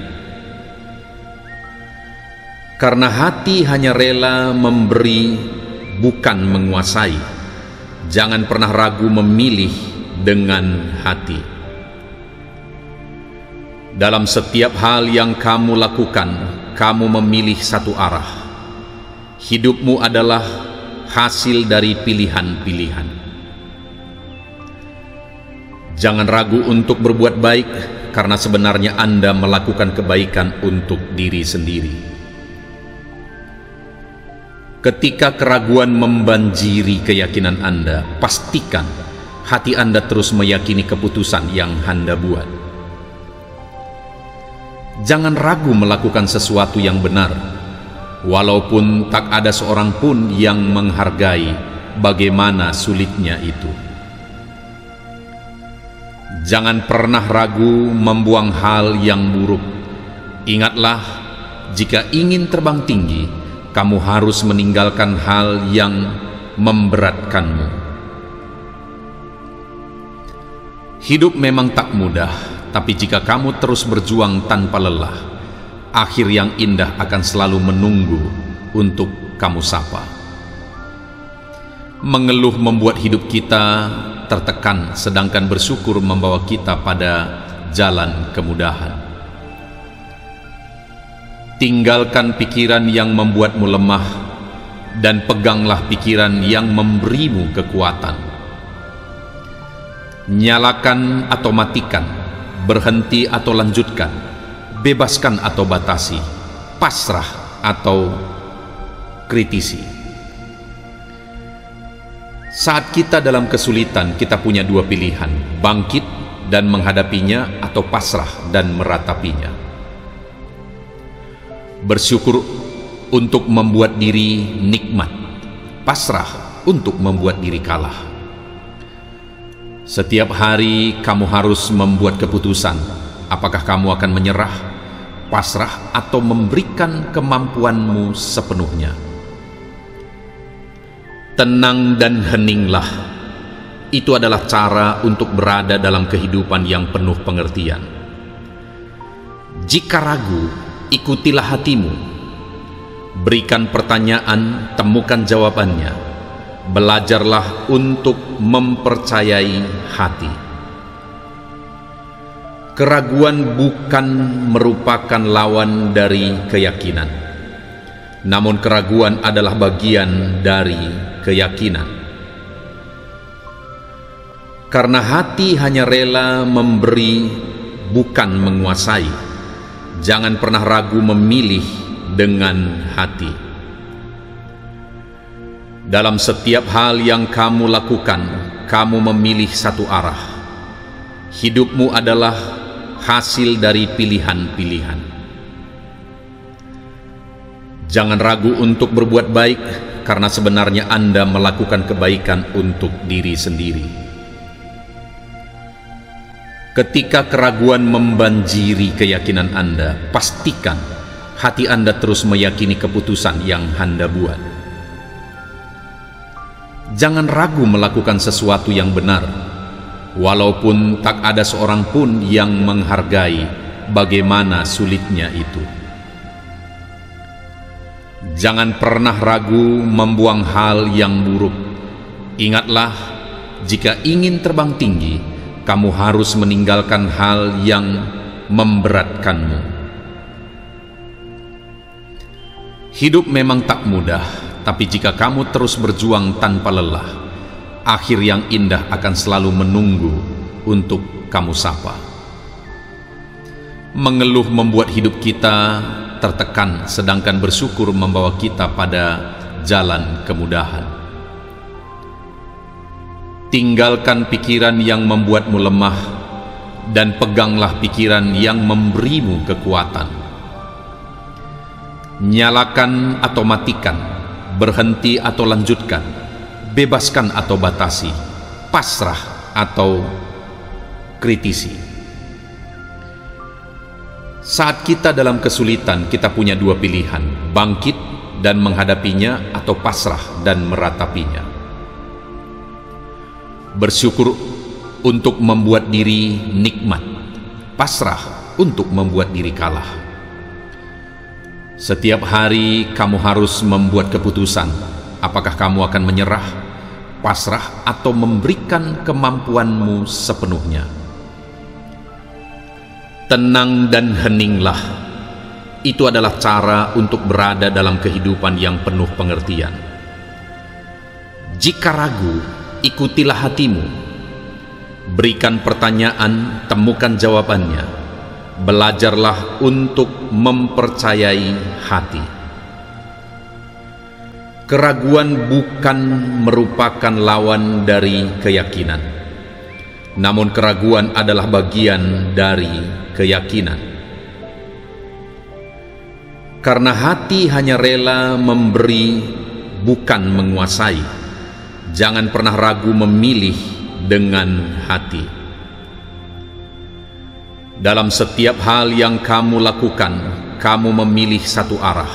S1: Karena hati hanya rela memberi, bukan menguasai. Jangan pernah ragu memilih dengan hati. Dalam setiap hal yang kamu lakukan, kamu memilih satu arah. Hidupmu adalah hasil dari pilihan-pilihan. Jangan ragu untuk berbuat baik, karena sebenarnya Anda melakukan kebaikan untuk diri sendiri. Ketika keraguan membanjiri keyakinan Anda, pastikan hati Anda terus meyakini keputusan yang Anda buat. Jangan ragu melakukan sesuatu yang benar, walaupun tak ada seorang pun yang menghargai bagaimana sulitnya itu. Jangan pernah ragu membuang hal yang buruk. Ingatlah, jika ingin terbang tinggi, kamu harus meninggalkan hal yang memberatkanmu. Hidup memang tak mudah, tapi jika kamu terus berjuang tanpa lelah, akhir yang indah akan selalu menunggu untuk kamu sapa. Mengeluh membuat hidup kita tertekan, sedangkan bersyukur membawa kita pada jalan kemudahan. Tinggalkan pikiran yang membuatmu lemah dan peganglah pikiran yang memberimu kekuatan. Nyalakan atau matikan, berhenti atau lanjutkan, bebaskan atau batasi, pasrah atau kritisi. Saat kita dalam kesulitan, kita punya dua pilihan: bangkit dan menghadapinya, atau pasrah dan meratapinya. Bersyukur untuk membuat diri nikmat, pasrah untuk membuat diri kalah. Setiap hari kamu harus membuat keputusan, apakah kamu akan menyerah, pasrah, atau memberikan kemampuanmu sepenuhnya. Tenang dan heninglah, itu adalah cara untuk berada dalam kehidupan yang penuh pengertian. Jika ragu, ikutilah hatimu. Berikan pertanyaan, temukan jawabannya. Belajarlah untuk mempercayai hati. Keraguan bukan merupakan lawan dari keyakinan, namun keraguan adalah bagian dari keyakinan. Karena hati hanya rela memberi, bukan menguasai. Jangan pernah ragu memilih dengan hati. Dalam setiap hal yang kamu lakukan, kamu memilih satu arah. Hidupmu adalah hasil dari pilihan-pilihan. Jangan ragu untuk berbuat baik, karena sebenarnya Anda melakukan kebaikan untuk diri sendiri. Ketika keraguan membanjiri keyakinan Anda, pastikan hati Anda terus meyakini keputusan yang Anda buat. Jangan ragu melakukan sesuatu yang benar, walaupun tak ada seorang pun yang menghargai bagaimana sulitnya itu. Jangan pernah ragu membuang hal yang buruk. Ingatlah, jika ingin terbang tinggi, kamu harus meninggalkan hal yang memberatkanmu. Hidup memang tak mudah, tapi jika kamu terus berjuang tanpa lelah, akhir yang indah akan selalu menunggu untuk kamu sapa. Mengeluh membuat hidup kita tertekan, sedangkan bersyukur membawa kita pada jalan kemudahan. Tinggalkan pikiran yang membuatmu lemah dan peganglah pikiran yang memberimu kekuatan. Nyalakan atau matikan, berhenti atau lanjutkan, bebaskan atau batasi, pasrah atau kritisi. Saat kita dalam kesulitan, kita punya dua pilihan: bangkit dan menghadapinya, atau pasrah dan meratapinya. Bersyukur untuk membuat diri nikmat, pasrah untuk membuat diri kalah. Setiap hari kamu harus membuat keputusan, apakah kamu akan menyerah, pasrah, atau memberikan kemampuanmu sepenuhnya. Tenang dan heninglah, itu adalah cara untuk berada dalam kehidupan yang penuh pengertian. Jika ragu, ikutilah hatimu. Berikan pertanyaan, temukan jawabannya. Belajarlah untuk mempercayai hati. Keraguan bukan merupakan lawan dari keyakinan, namun keraguan adalah bagian dari keyakinan. Karena hati hanya rela memberi, bukan menguasai. Jangan pernah ragu memilih dengan hati. Dalam setiap hal yang kamu lakukan, kamu memilih satu arah.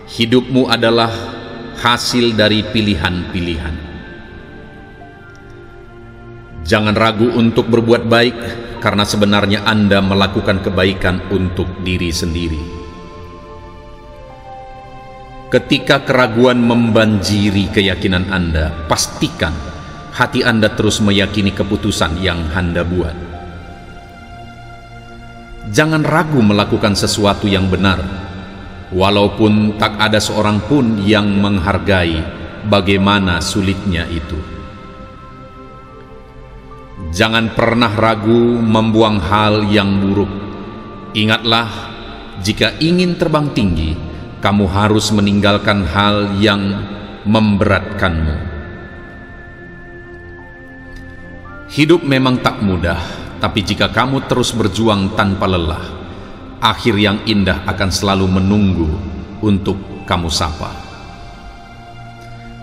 S1: Hidupmu adalah hasil dari pilihan-pilihan. Jangan ragu untuk berbuat baik, karena sebenarnya Anda melakukan kebaikan untuk diri sendiri. Ketika keraguan membanjiri keyakinan Anda, pastikan hati Anda terus meyakini keputusan yang Anda buat. Jangan ragu melakukan sesuatu yang benar, walaupun tak ada seorang pun yang menghargai bagaimana sulitnya itu. Jangan pernah ragu membuang hal yang buruk. Ingatlah, jika ingin terbang tinggi, kamu harus meninggalkan hal yang memberatkanmu. Hidup memang tak mudah, tapi jika kamu terus berjuang tanpa lelah, akhir yang indah akan selalu menunggu untuk kamu sapa.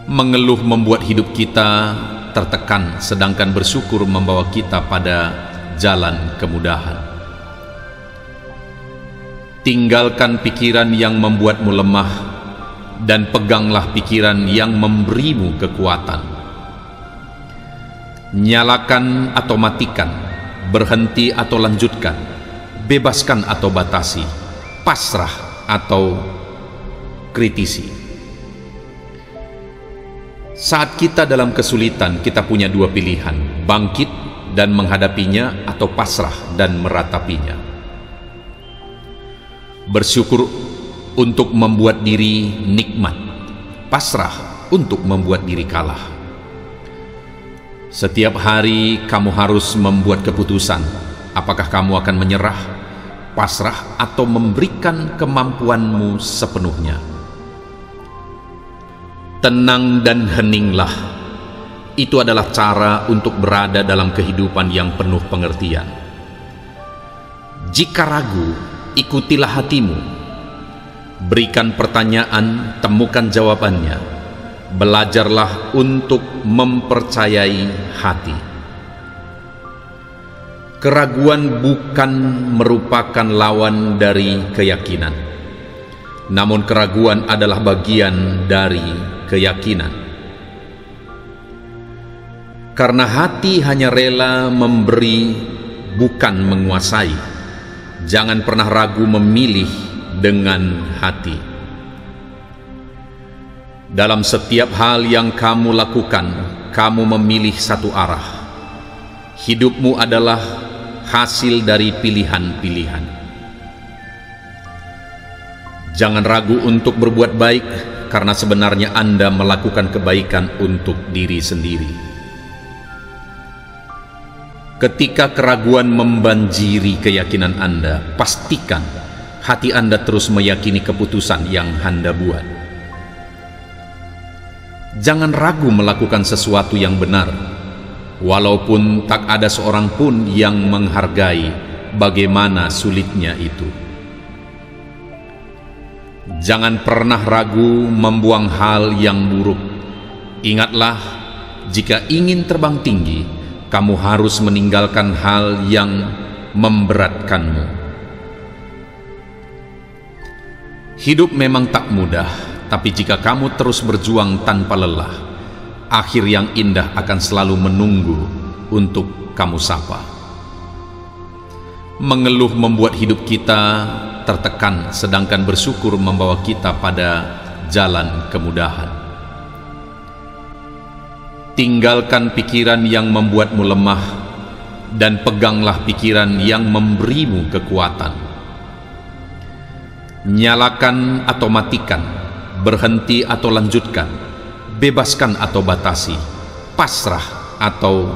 S1: Mengeluh membuat hidup kita tertekan, sedangkan bersyukur membawa kita pada jalan kemudahan. Tinggalkan pikiran yang membuatmu lemah, dan peganglah pikiran yang memberimu kekuatan. Nyalakan atau matikan, berhenti atau lanjutkan, bebaskan atau batasi, pasrah atau kritisi. Saat kita dalam kesulitan, kita punya dua pilihan: bangkit dan menghadapinya, atau pasrah dan meratapinya. Bersyukur untuk membuat diri nikmat, pasrah untuk membuat diri kalah. Setiap hari kamu harus membuat keputusan, apakah kamu akan menyerah, pasrah, atau memberikan kemampuanmu sepenuhnya. Tenang dan heninglah, itu adalah cara untuk berada dalam kehidupan yang penuh pengertian. Jika ragu, ikutilah hatimu. Berikan pertanyaan, temukan jawabannya. Belajarlah untuk mempercayai hati. Keraguan bukan merupakan lawan dari keyakinan, namun keraguan adalah bagian dari keyakinan. Karena hati hanya rela memberi, bukan menguasai. Jangan pernah ragu memilih dengan hati. Dalam setiap hal yang kamu lakukan, kamu memilih satu arah. Hidupmu adalah hasil dari pilihan-pilihan. Jangan ragu untuk berbuat baik, karena sebenarnya Anda melakukan kebaikan untuk diri sendiri. Ketika keraguan membanjiri keyakinan Anda, pastikan hati Anda terus meyakini keputusan yang Anda buat. Jangan ragu melakukan sesuatu yang benar, walaupun tak ada seorang pun yang menghargai bagaimana sulitnya itu. Jangan pernah ragu membuang hal yang buruk. Ingatlah, jika ingin terbang tinggi, kamu harus meninggalkan hal yang memberatkanmu. Hidup memang tak mudah, tapi jika kamu terus berjuang tanpa lelah, akhir yang indah akan selalu menunggu untuk kamu sapa. Mengeluh membuat hidup kita tertekan, sedangkan bersyukur membawa kita pada jalan kemudahan. Tinggalkan pikiran yang membuatmu lemah, dan peganglah pikiran yang memberimu kekuatan. Nyalakan atau matikan, berhenti atau lanjutkan, bebaskan atau batasi, pasrah atau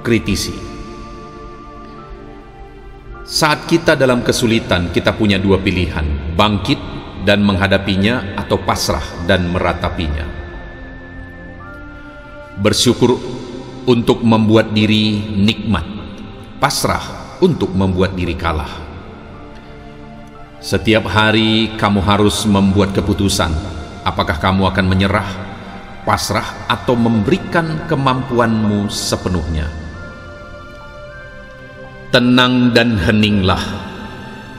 S1: kritisi. Saat kita dalam kesulitan, kita punya dua pilihan: bangkit dan menghadapinya, atau pasrah dan meratapinya. Bersyukur untuk membuat diri nikmat, pasrah untuk membuat diri kalah. Setiap hari kamu harus membuat keputusan, apakah kamu akan menyerah, pasrah, atau memberikan kemampuanmu sepenuhnya. Tenang dan heninglah,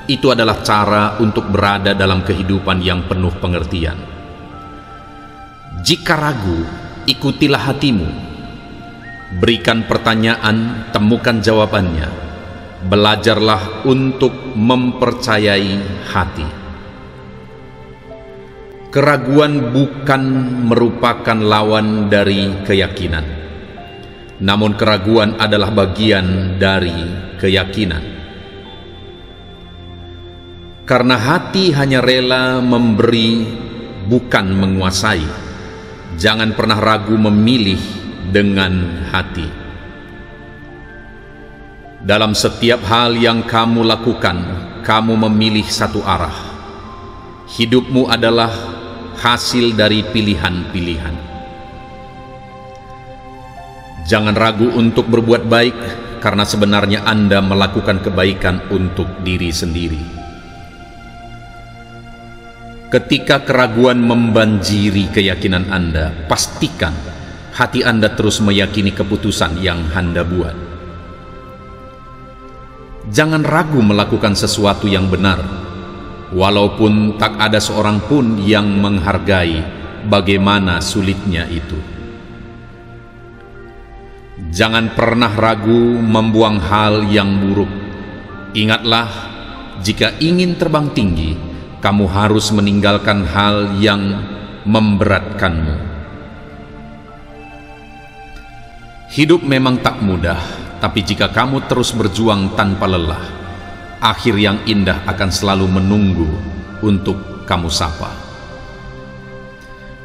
S1: Itu adalah cara untuk berada dalam kehidupan yang penuh pengertian. Jika ragu, ikutilah hatimu. Berikan pertanyaan, temukan jawabannya. Belajarlah untuk mempercayai hati. Keraguan bukan merupakan lawan dari keyakinan, namun keraguan adalah bagian dari keyakinan. Karena hati hanya rela memberi, bukan menguasai. Jangan pernah ragu memilih dengan hati. Dalam setiap hal yang kamu lakukan, kamu memilih satu arah. Hidupmu adalah hasil dari pilihan-pilihan. Jangan ragu untuk berbuat baik, karena sebenarnya Anda melakukan kebaikan untuk diri sendiri. Ketika keraguan membanjiri keyakinan Anda, pastikan hati Anda terus meyakini keputusan yang Anda buat. Jangan ragu melakukan sesuatu yang benar, walaupun tak ada seorang pun yang menghargai bagaimana sulitnya itu. Jangan pernah ragu membuang hal yang buruk. Ingatlah, jika ingin terbang tinggi, kamu harus meninggalkan hal yang memberatkanmu. Hidup memang tak mudah, tapi jika kamu terus berjuang tanpa lelah, akhir yang indah akan selalu menunggu untuk kamu sapa.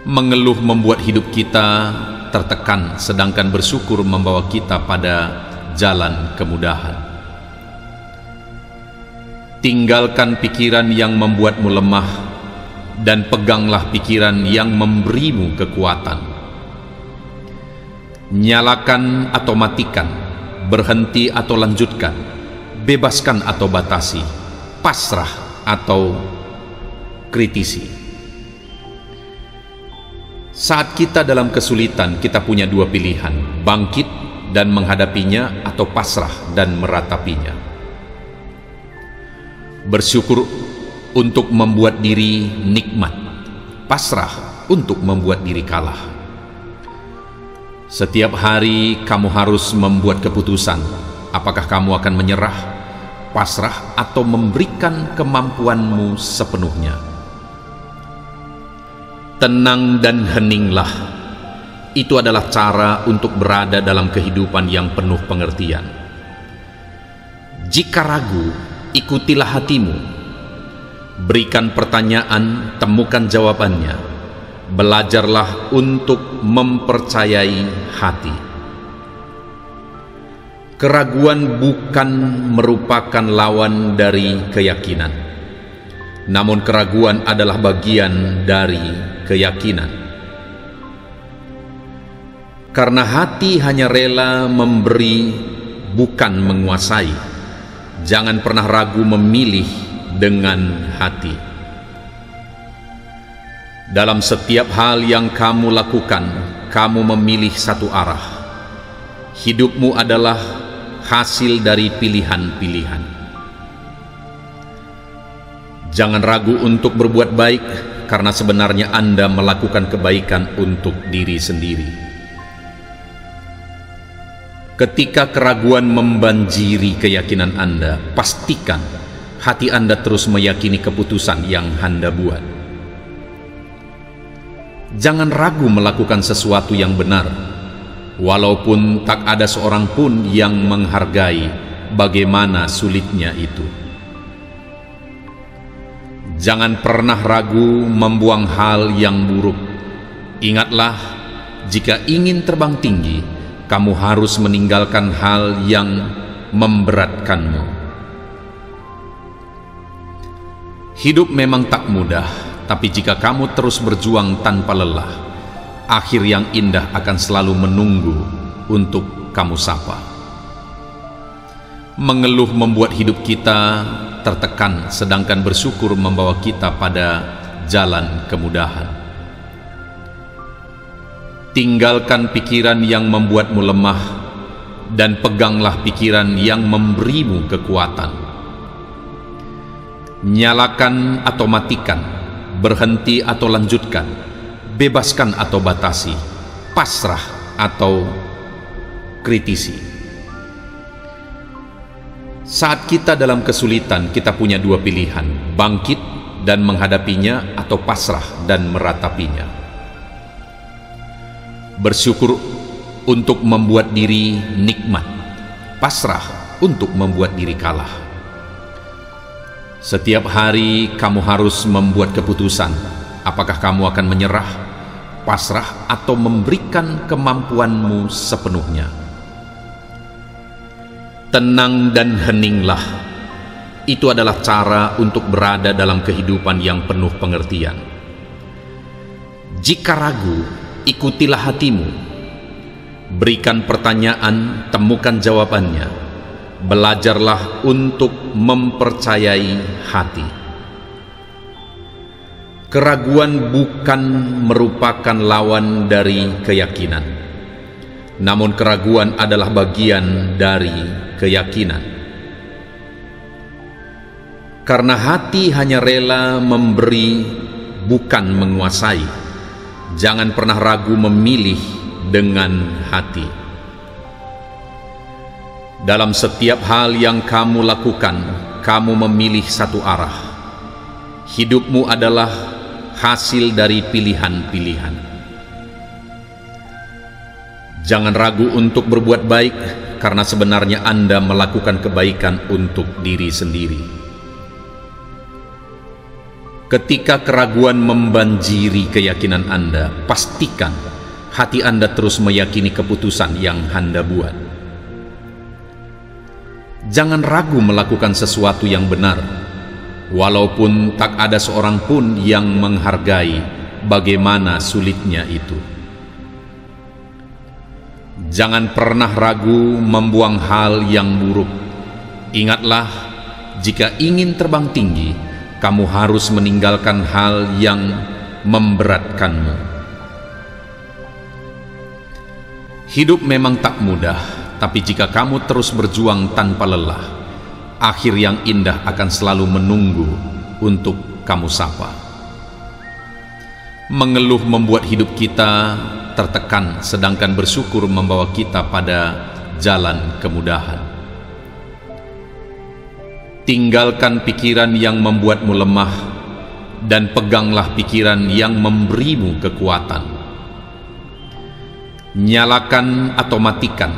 S1: Mengeluh membuat hidup kita tertekan, sedangkan bersyukur membawa kita pada jalan kemudahan. Tinggalkan pikiran yang membuatmu lemah dan peganglah pikiran yang memberimu kekuatan. Nyalakan atau matikan, berhenti atau lanjutkan, bebaskan atau batasi, pasrah atau kritisi. Saat kita dalam kesulitan, kita punya dua pilihan: bangkit dan menghadapinya, atau pasrah dan meratapinya. Bersyukur untuk membuat diri nikmat, pasrah untuk membuat diri kalah. Setiap hari kamu harus membuat keputusan, apakah kamu akan menyerah, pasrah, atau memberikan kemampuanmu sepenuhnya. Tenang dan heninglah. Itu adalah cara untuk berada dalam kehidupan yang penuh pengertian. Jika ragu, ikutilah hatimu. Berikan pertanyaan, temukan jawabannya. Belajarlah untuk mempercayai hati. Keraguan bukan merupakan lawan dari keyakinan, namun keraguan adalah bagian dari keyakinan. Karena hati hanya rela memberi, bukan menguasai. Jangan pernah ragu memilih dengan hati. Dalam setiap hal yang kamu lakukan, kamu memilih satu arah. Hidupmu adalah hasil dari pilihan-pilihan. Jangan ragu untuk berbuat baik, karena sebenarnya Anda melakukan kebaikan untuk diri sendiri. Ketika keraguan membanjiri keyakinan Anda, pastikan hati Anda terus meyakini keputusan yang Anda buat. Jangan ragu melakukan sesuatu yang benar, walaupun tak ada seorang pun yang menghargai bagaimana sulitnya itu. Jangan pernah ragu membuang hal yang buruk. Ingatlah, jika ingin terbang tinggi, kamu harus meninggalkan hal yang memberatkanmu. Hidup memang tak mudah, tapi jika kamu terus berjuang tanpa lelah, akhir yang indah akan selalu menunggu untuk kamu sapa. Mengeluh membuat hidup kita tertekan, sedangkan bersyukur membawa kita pada jalan kemudahan. Tinggalkan pikiran yang membuatmu lemah dan peganglah pikiran yang memberimu kekuatan. Nyalakan atau matikan, berhenti atau lanjutkan, bebaskan atau batasi, pasrah atau kritisi. Saat kita dalam kesulitan, kita punya dua pilihan: bangkit dan menghadapinya, atau pasrah dan meratapinya. Bersyukur untuk membuat diri nikmat, pasrah untuk membuat diri kalah. Setiap hari kamu harus membuat keputusan, apakah kamu akan menyerah, pasrah, atau memberikan kemampuanmu sepenuhnya. Tenang dan heninglah, itu adalah cara untuk berada dalam kehidupan yang penuh pengertian. Jika ragu, ikutilah hatimu. Berikan pertanyaan, temukan jawabannya. Belajarlah untuk mempercayai hati. Keraguan bukan merupakan lawan dari keyakinan, namun keraguan adalah bagian dari keyakinan. Karena hati hanya rela memberi, bukan menguasai. Jangan pernah ragu memilih dengan hati. Dalam setiap hal yang kamu lakukan, kamu memilih satu arah. Hidupmu adalah hasil dari pilihan-pilihan. Jangan ragu untuk berbuat baik, karena sebenarnya Anda melakukan kebaikan untuk diri sendiri. Ketika keraguan membanjiri keyakinan Anda, pastikan hati Anda terus meyakini keputusan yang Anda buat. Jangan ragu melakukan sesuatu yang benar, walaupun tak ada seorang pun yang menghargai bagaimana sulitnya itu. Jangan pernah ragu membuang hal yang buruk. Ingatlah, jika ingin terbang tinggi, kamu harus meninggalkan hal yang memberatkanmu. Hidup memang tak mudah, tapi jika kamu terus berjuang tanpa lelah, akhir yang indah akan selalu menunggu untuk kamu sapa. Mengeluh membuat hidup kita tertekan, sedangkan bersyukur membawa kita pada jalan kemudahan. Tinggalkan pikiran yang membuatmu lemah, dan peganglah pikiran yang memberimu kekuatan. Nyalakan atau matikan,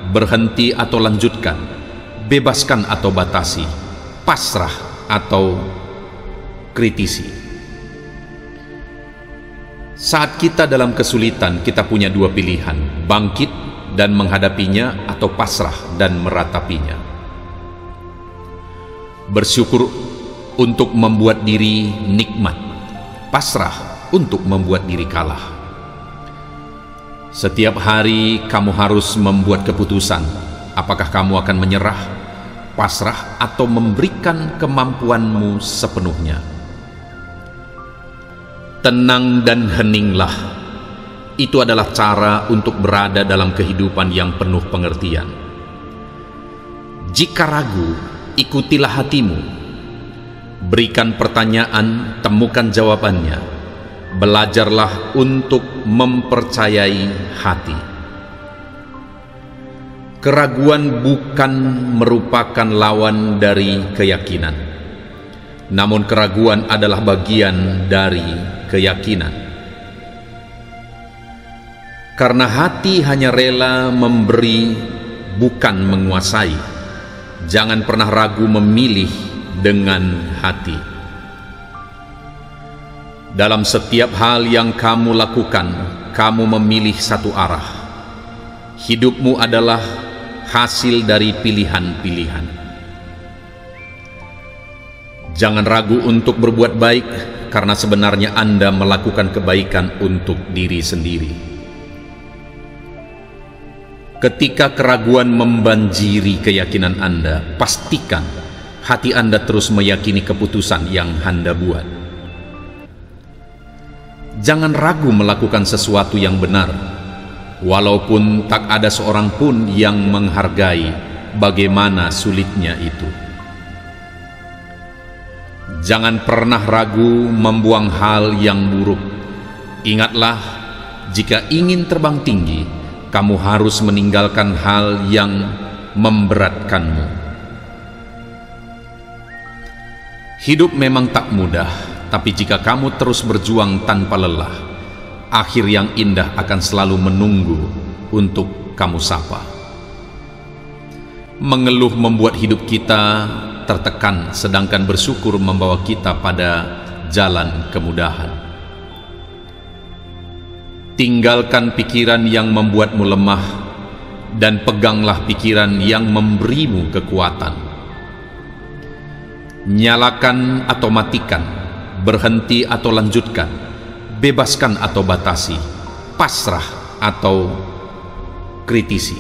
S1: berhenti atau lanjutkan, bebaskan atau batasi, pasrah atau kritisi. Saat kita dalam kesulitan, kita punya dua pilihan: bangkit dan menghadapinya, atau pasrah dan meratapinya. Bersyukur untuk membuat diri nikmat, pasrah untuk membuat diri kalah. Setiap hari kamu harus membuat keputusan, apakah kamu akan menyerah, pasrah, atau memberikan kemampuanmu sepenuhnya. Tenang dan heninglah, itu adalah cara untuk berada dalam kehidupan yang penuh pengertian. Jika ragu, ikutilah hatimu. Berikan pertanyaan, temukan jawabannya. Belajarlah untuk mempercayai hati. Keraguan bukan merupakan lawan dari keyakinan, namun keraguan adalah bagian dari keyakinan. Karena hati hanya rela memberi, bukan menguasai. Jangan pernah ragu memilih dengan hati. Dalam setiap hal yang kamu lakukan, kamu memilih satu arah. Hidupmu adalah hasil dari pilihan-pilihan. Jangan ragu untuk berbuat baik, karena sebenarnya Anda melakukan kebaikan untuk diri sendiri. Ketika keraguan membanjiri keyakinan Anda, pastikan hati Anda terus meyakini keputusan yang Anda buat. Jangan ragu melakukan sesuatu yang benar, walaupun tak ada seorang pun yang menghargai bagaimana sulitnya itu. Jangan pernah ragu membuang hal yang buruk. Ingatlah, jika ingin terbang tinggi, kamu harus meninggalkan hal yang memberatkanmu. Hidup memang tak mudah, tapi jika kamu terus berjuang tanpa lelah, akhir yang indah akan selalu menunggu untuk kamu sapa. Mengeluh membuat hidup kita tertekan, sedangkan bersyukur membawa kita pada jalan kemudahan. Tinggalkan pikiran yang membuatmu lemah, dan peganglah pikiran yang memberimu kekuatan. Nyalakan atau matikan, berhenti atau lanjutkan, bebaskan atau batasi, pasrah atau kritisi.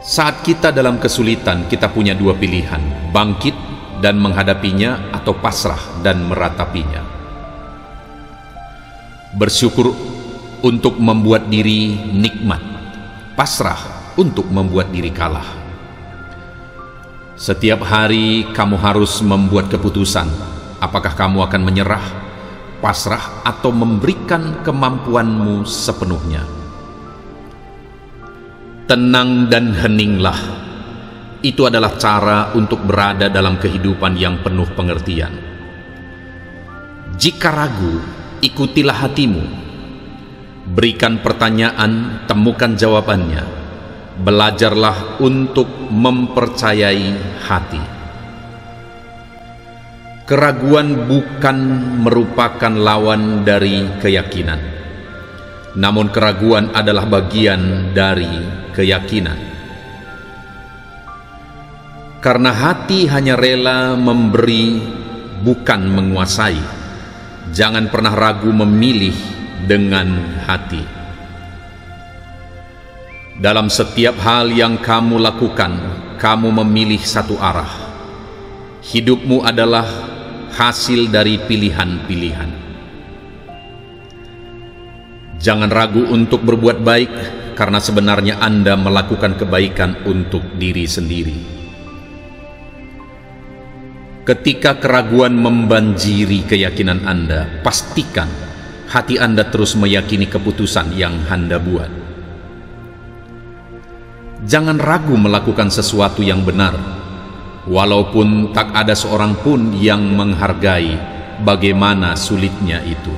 S1: Saat kita dalam kesulitan, kita punya dua pilihan: bangkit dan menghadapinya, atau pasrah dan meratapinya. Bersyukur untuk membuat diri nikmat, pasrah untuk membuat diri kalah. Setiap hari kamu harus membuat keputusan, apakah kamu akan menyerah, pasrah, atau memberikan kemampuanmu sepenuhnya. Tenang dan heninglah, itu adalah cara untuk berada dalam kehidupan yang penuh pengertian. Jika ragu, ikutilah hatimu. Berikan pertanyaan, temukan jawabannya. Belajarlah untuk mempercayai hati. Keraguan bukan merupakan lawan dari keyakinan, namun keraguan adalah bagian dari keyakinan. Karena hati hanya rela memberi, bukan menguasai. Jangan pernah ragu memilih dengan hati. Dalam setiap hal yang kamu lakukan, kamu memilih satu arah. Hidupmu adalah hasil dari pilihan-pilihan. Jangan ragu untuk berbuat baik, karena sebenarnya Anda melakukan kebaikan untuk diri sendiri. Ketika keraguan membanjiri keyakinan Anda, pastikan hati Anda terus meyakini keputusan yang Anda buat. Jangan ragu melakukan sesuatu yang benar, walaupun tak ada seorang pun yang menghargai bagaimana sulitnya itu.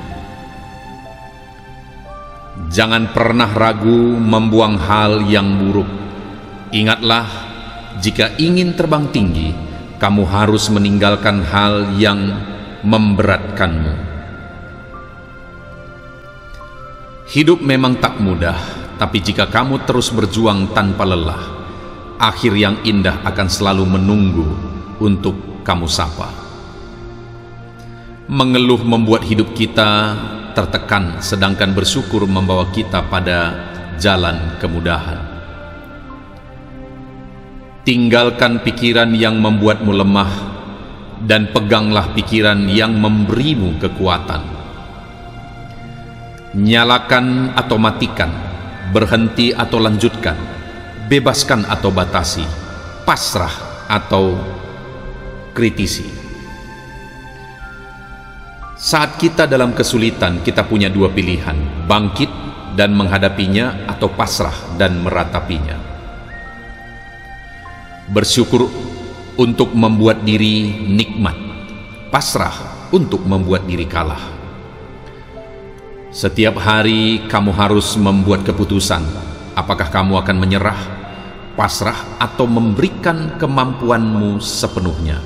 S1: Jangan pernah ragu membuang hal yang buruk. Ingatlah, jika ingin terbang tinggi, kamu harus meninggalkan hal yang memberatkanmu. Hidup memang tak mudah, tapi jika kamu terus berjuang tanpa lelah, akhir yang indah akan selalu menunggu untuk kamu sapa. Mengeluh membuat hidup kita tertekan, sedangkan bersyukur membawa kita pada jalan kemudahan. Tinggalkan pikiran yang membuatmu lemah, dan peganglah pikiran yang memberimu kekuatan. Nyalakan atau matikan, berhenti atau lanjutkan, bebaskan atau batasi, pasrah atau kritisi. Saat kita dalam kesulitan, kita punya dua pilihan: bangkit dan menghadapinya, atau pasrah dan meratapinya. Bersyukur untuk membuat diri nikmat, pasrah untuk membuat diri kalah. Setiap hari kamu harus membuat keputusan, apakah kamu akan menyerah, pasrah, atau memberikan kemampuanmu sepenuhnya.